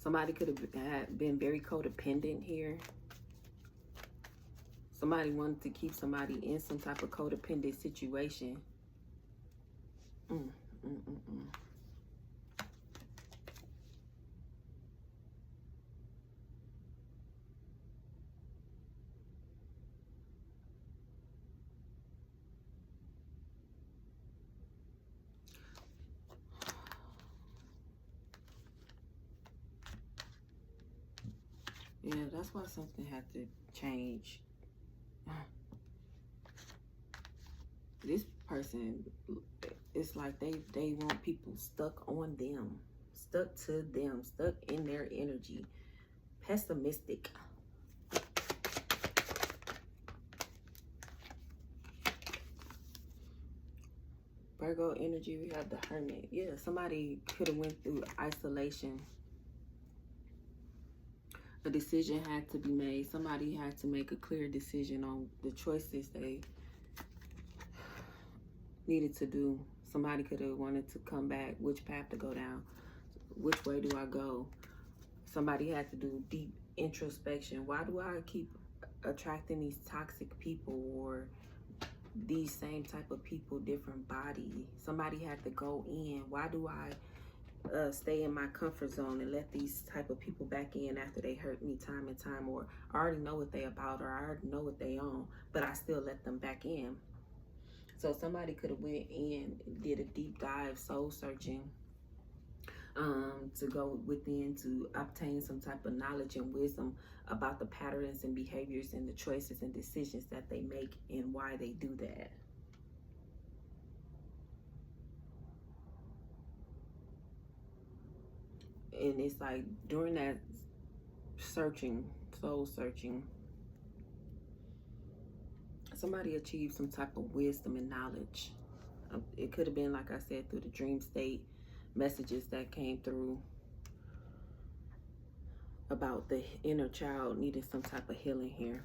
Somebody could have been very codependent here. Somebody wanted to keep somebody in some type of codependent situation. Yeah, that's why something had to change. This person, it's like they want people stuck on them, stuck to them, stuck in their energy, pessimistic. Virgo energy, we have the Hermit. Yeah, somebody could have went through isolation. A decision had to be made. Somebody had to make a clear decision on the choices they needed to do. Somebody could have wanted to come back, which path to go down, which way do I go. Somebody had to do deep introspection. Why do I keep attracting these toxic people, or these same type of people, different body. Somebody had to go in. Why do I stay in my comfort zone and let these type of people back in after they hurt me time and time, or I already know what they about, or I already know what they own, but I still let them back in? So somebody could have went in, did a deep dive, soul searching, to go within to obtain some type of knowledge and wisdom about the patterns and behaviors and the choices and decisions that they make and why they do that. And it's like during that searching, soul searching, somebody achieved some type of wisdom and knowledge. It could have been, like I said, through the dream state, messages that came through about the inner child needing some type of healing here.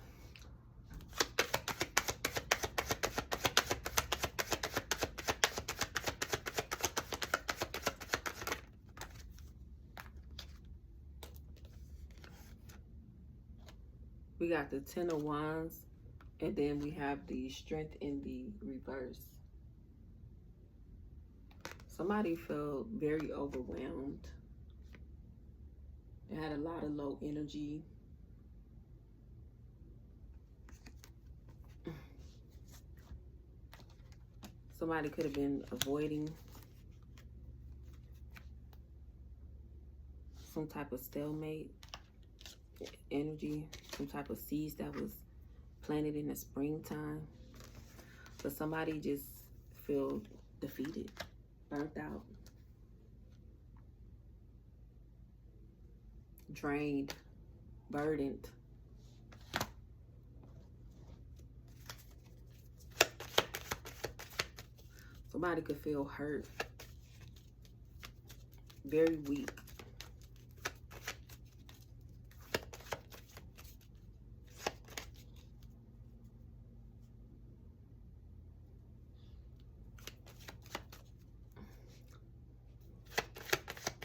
We got the Ten of Wands, and then we have the Strength in the reverse. Somebody felt very overwhelmed. They had a lot of low energy. Somebody could have been avoiding some type of stalemate energy, some type of seeds that was planted in the springtime. But somebody just feel defeated, burnt out, drained, burdened. Somebody could feel hurt, very weak.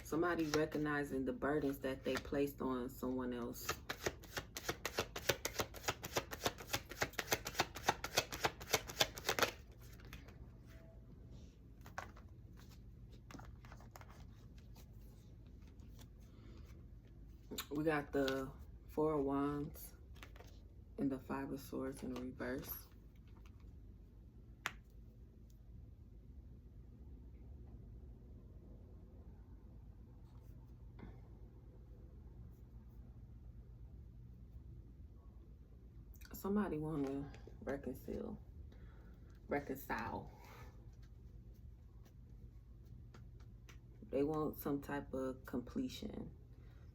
Somebody recognizing the burdens that they placed on someone else. We got the Four of Wands and the Five of Swords in reverse. Somebody want to reconcile. They want some type of completion,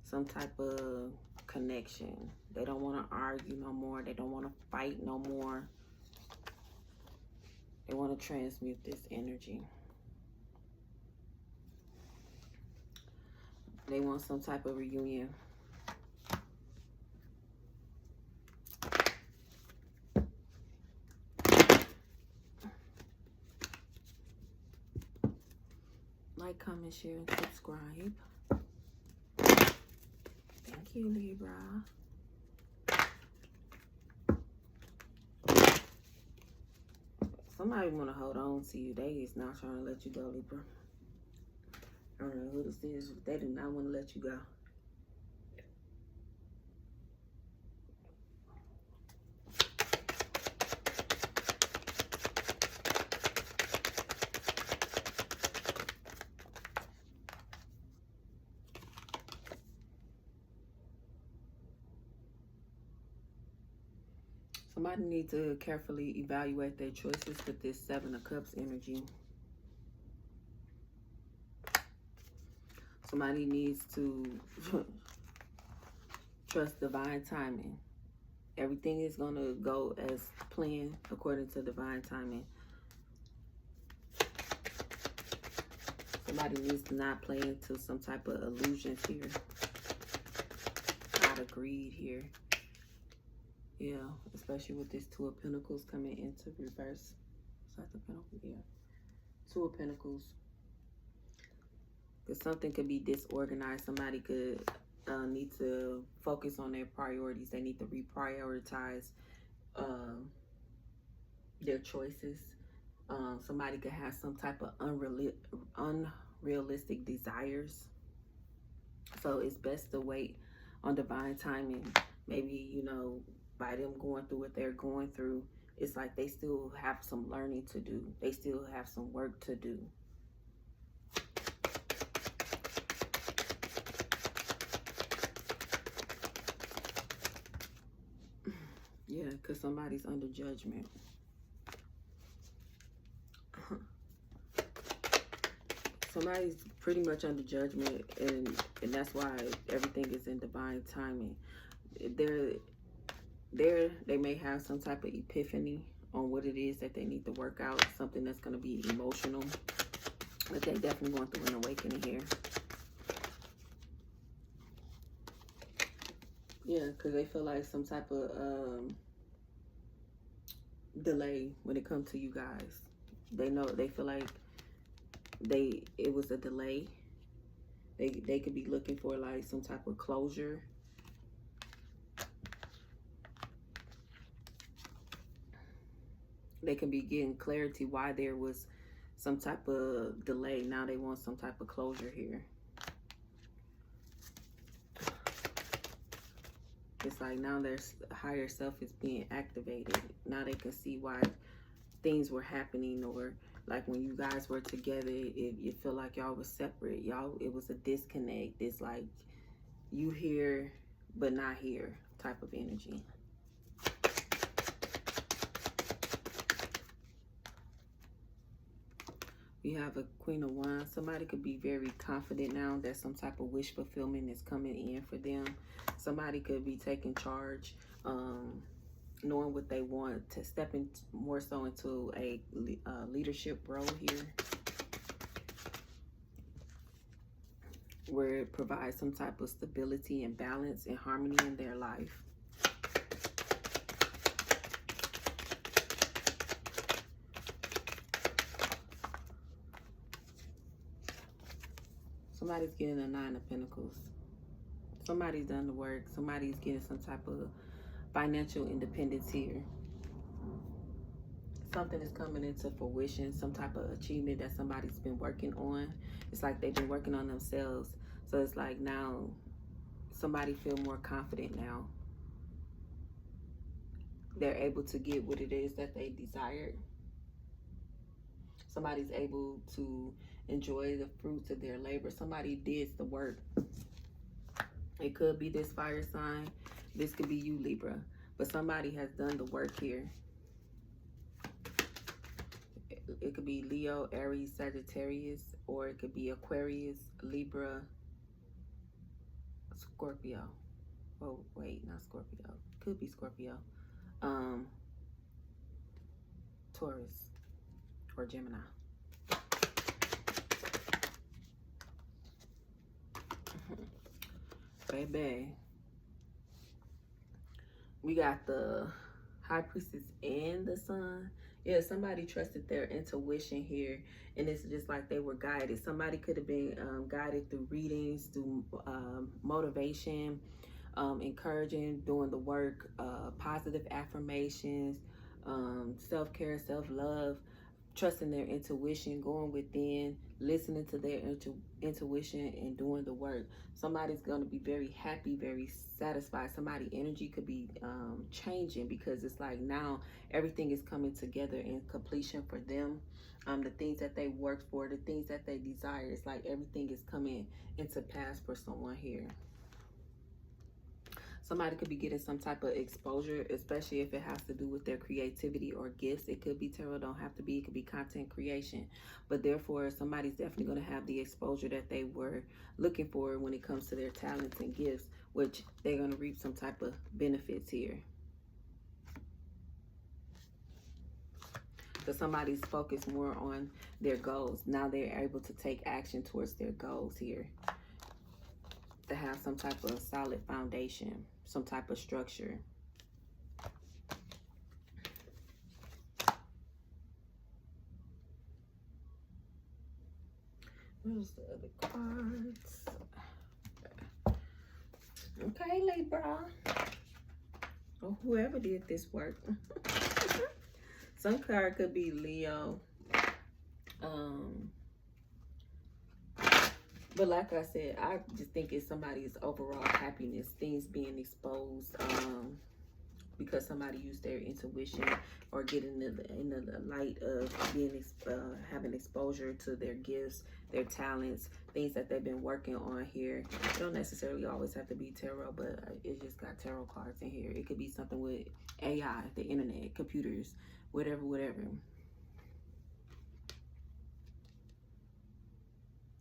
some type of connection. They don't want to argue no more. They don't want to fight no more. They want to transmute this energy. They want some type of reunion. Like, comment, share, and subscribe. Thank you, Libra. Somebody want to hold on to you. They is not trying to let you go, Libra. I don't know who this is, but they do not want to let you go. Somebody needs to carefully evaluate their choices with this Seven of Cups energy. Somebody needs to trust divine timing. Everything is going to go as planned according to divine timing. Somebody needs to not play into some type of illusions here. Out of greed here. Yeah, especially with this Two of Pentacles coming into reverse. Is that the Pentacle? Yeah. Two of Pentacles. Because something could be disorganized. Somebody could need to focus on their priorities. They need to reprioritize their choices. Somebody could have some type of unrealistic desires. So it's best to wait on divine timing. Maybe, you know, by them going through what they're going through, it's like they still have some learning to do. They still have some work to do. Yeah, because somebody's under judgment. Somebody's pretty much under judgment, and that's why everything is in divine timing. They may have some type of epiphany on what it is that they need to work out, something that's going to be emotional, but they're definitely going through an awakening here. Yeah, because they feel like some type of delay when it comes to you guys. They feel like it was a delay. They could be looking for like some type of closure. They can be getting clarity why there was some type of delay. Now they want some type of closure here. It's like now their higher self is being activated. Now they can see why things were happening, or like when you guys were together, you feel like y'all was separate. It was a disconnect. It's like you here but not here type of energy. We have a Queen of Wands. Somebody could be very confident now that some type of wish fulfillment is coming in for them. Somebody could be taking charge, knowing what they want, to step in more so into a leadership role here, where it provides some type of stability and balance and harmony in their life. Somebody's getting a 9 of Pentacles. Somebody's done the work. Somebody's getting some type of financial independence here. Something is coming into fruition, some type of achievement that somebody's been working on. It's like they've been working on themselves. So it's like now somebody feel more confident now. They're able to get what it is that they desired. Somebody's able to enjoy the fruits of their labor. Somebody did the work. It could be this fire sign. This could be you, Libra. But somebody has done the work here. It could be Leo, Aries, Sagittarius, or it could be Aquarius, Libra, Scorpio. Oh, wait, not Scorpio. Could be Scorpio. Taurus or Gemini. Baby, we got the High Priestess and the Sun. Yeah, somebody trusted their intuition here, and it's just like they were guided. Somebody could have been guided through readings, through motivation, encouraging, doing the work, positive affirmations, self-care, self-love, trusting their intuition, going within, listening to their intuition and doing the work. Somebody's going to be very happy, very satisfied. Somebody's energy could be changing, because it's like now everything is coming together in completion for them. The things that they worked for, the things that they desire, it's like everything is coming into pass for someone here. Somebody could be getting some type of exposure, especially if it has to do with their creativity or gifts. It could be tarot, don't have to be. It could be content creation. But therefore, somebody's definitely going to have the exposure that they were looking for when it comes to their talents and gifts, which they're going to reap some type of benefits here. So somebody's focused more on their goals. Now they're able to take action towards their goals here, to have some type of solid foundation, some type of structure. Where's the other cards? Okay, Libra. Or whoever did this work. Sun card could be Leo. But like I said, I just think it's somebody's overall happiness, things being exposed, because somebody used their intuition or getting in the light of being having exposure to their gifts, their talents, things that they've been working on here. It don't necessarily always have to be tarot, but it just got tarot cards in here. It could be something with AI, the internet, computers, whatever.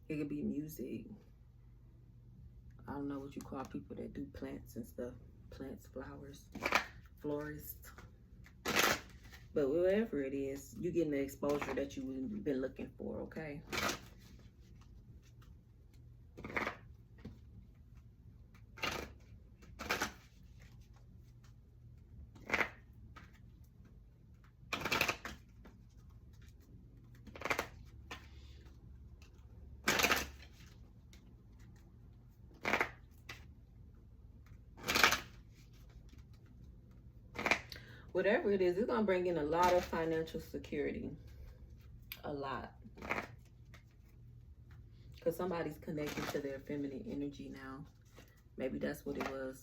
It could be music. I don't know what you call people that do plants and stuff. Plants, flowers, florists. But whatever it is, you're getting the exposure that you've been looking for, okay? Whatever it is, it's going to bring in a lot of financial security. A lot. Because somebody's connected to their feminine energy now. Maybe that's what it was.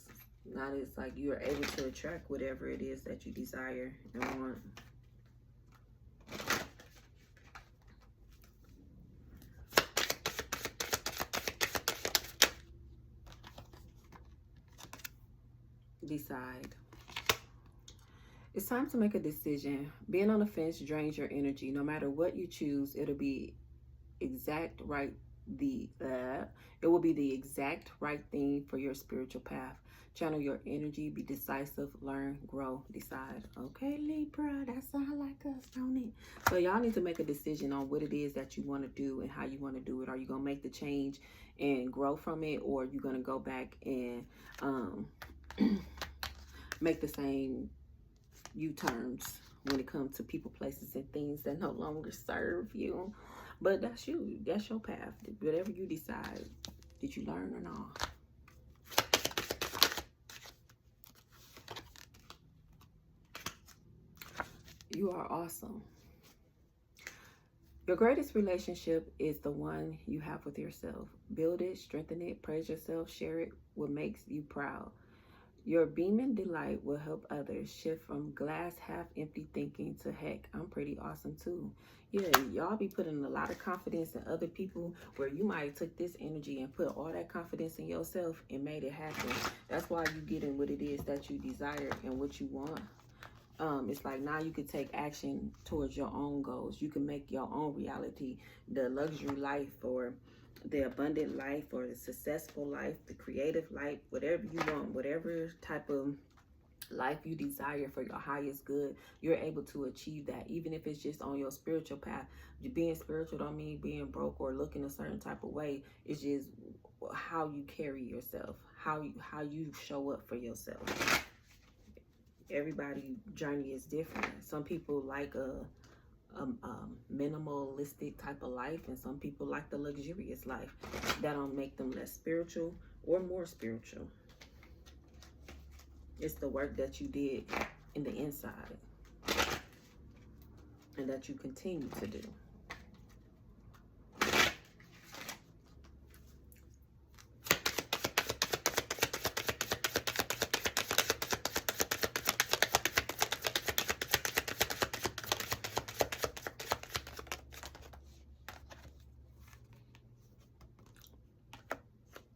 Now it's like you are able to attract whatever it is that you desire and want. Decide. It's time to make a decision. Being on the fence drains your energy. No matter what you choose, it'll be exact right. It will be the exact right thing for your spiritual path. Channel your energy. Be decisive. Learn. Grow. Decide. Okay, Libra. That sounds like us, don't it? So y'all need to make a decision on what it is that you want to do and how you want to do it. Are you gonna make the change and grow from it, or are you gonna go back and make the same U-turns when it comes to people, places, and things that no longer serve you? But that's you. That's your path. Whatever you decide. Did you learn or not? You are awesome. Your greatest relationship is the one you have with yourself. Build it, strengthen it, praise yourself, share it, what makes you proud. Your beaming delight will help others shift from glass half empty thinking to heck, I'm pretty awesome too. Yeah, y'all be putting a lot of confidence in other people where you might have took this energy and put all that confidence in yourself and made it happen. That's why you getting what it is that you desire and what you want. It's like now you can take action towards your own goals. You can make your own reality, the luxury life or the abundant life or the successful life, the creative life, whatever you want, whatever type of life you desire for your highest good, you're able to achieve that. Even if it's just on your spiritual path. Being spiritual don't mean being broke or looking a certain type of way. It's just how you carry yourself, how you show up for yourself. Everybody's journey is different. Some people like a minimalistic type of life, and some people like the luxurious life. That don't make them less spiritual or more spiritual. It's the work that you did in the inside and that you continue to do.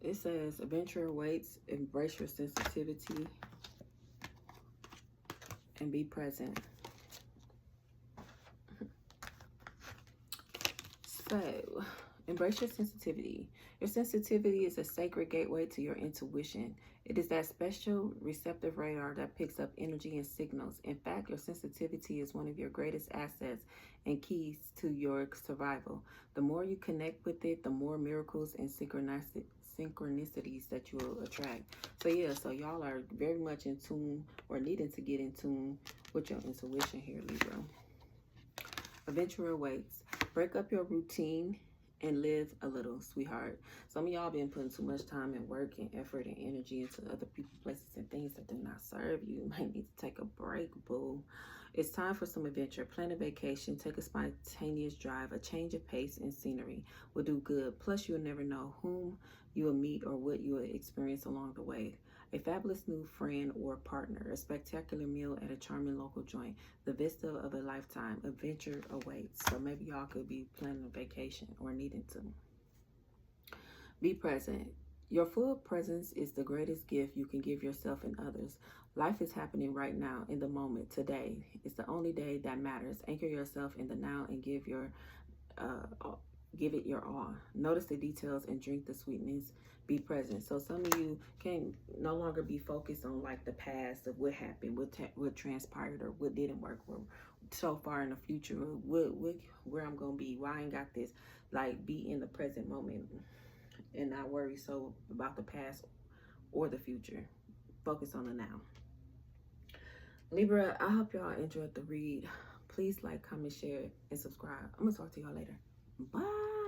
It says, adventure awaits, embrace your sensitivity, and be present. So, embrace your sensitivity. Your sensitivity is a sacred gateway to your intuition. It is that special receptive radar that picks up energy and signals. In fact, your sensitivity is one of your greatest assets and keys to your survival. The more you connect with it, the more miracles and synchronicities that you will attract. So yeah, so y'all are very much in tune or needing to get in tune with your intuition here, Libra. Adventure awaits. Break up your routine and live a little, sweetheart. Some of y'all been putting too much time and work and effort and energy into other people, places, and things that do not serve you. You might need to take a break, boo. It's time for some adventure. Plan a vacation, take a spontaneous drive. A change of pace and scenery will do good. Plus, you'll never know whom you will meet or what you will experience along the way. A fabulous new friend or partner, a spectacular meal at a charming local joint, the vista of a lifetime, adventure awaits. So maybe y'all could be planning a vacation or needing to. Be present. Your full presence is the greatest gift you can give yourself and others. Life is happening right now, in the moment, today. It's the only day that matters. Anchor yourself in the now and give it your all. Notice the details and drink the sweetness. Be present. So some of you can no longer be focused on like the past of what happened, what transpired, or what didn't work, or so far in the future, or where I'm gonna be, why I ain't got this. Like, be in the present moment and not worry so about the past or the future. Focus on the now. Libra, I hope y'all enjoyed the read. Please like, comment, share, and subscribe. I'm gonna talk to y'all later. Bye.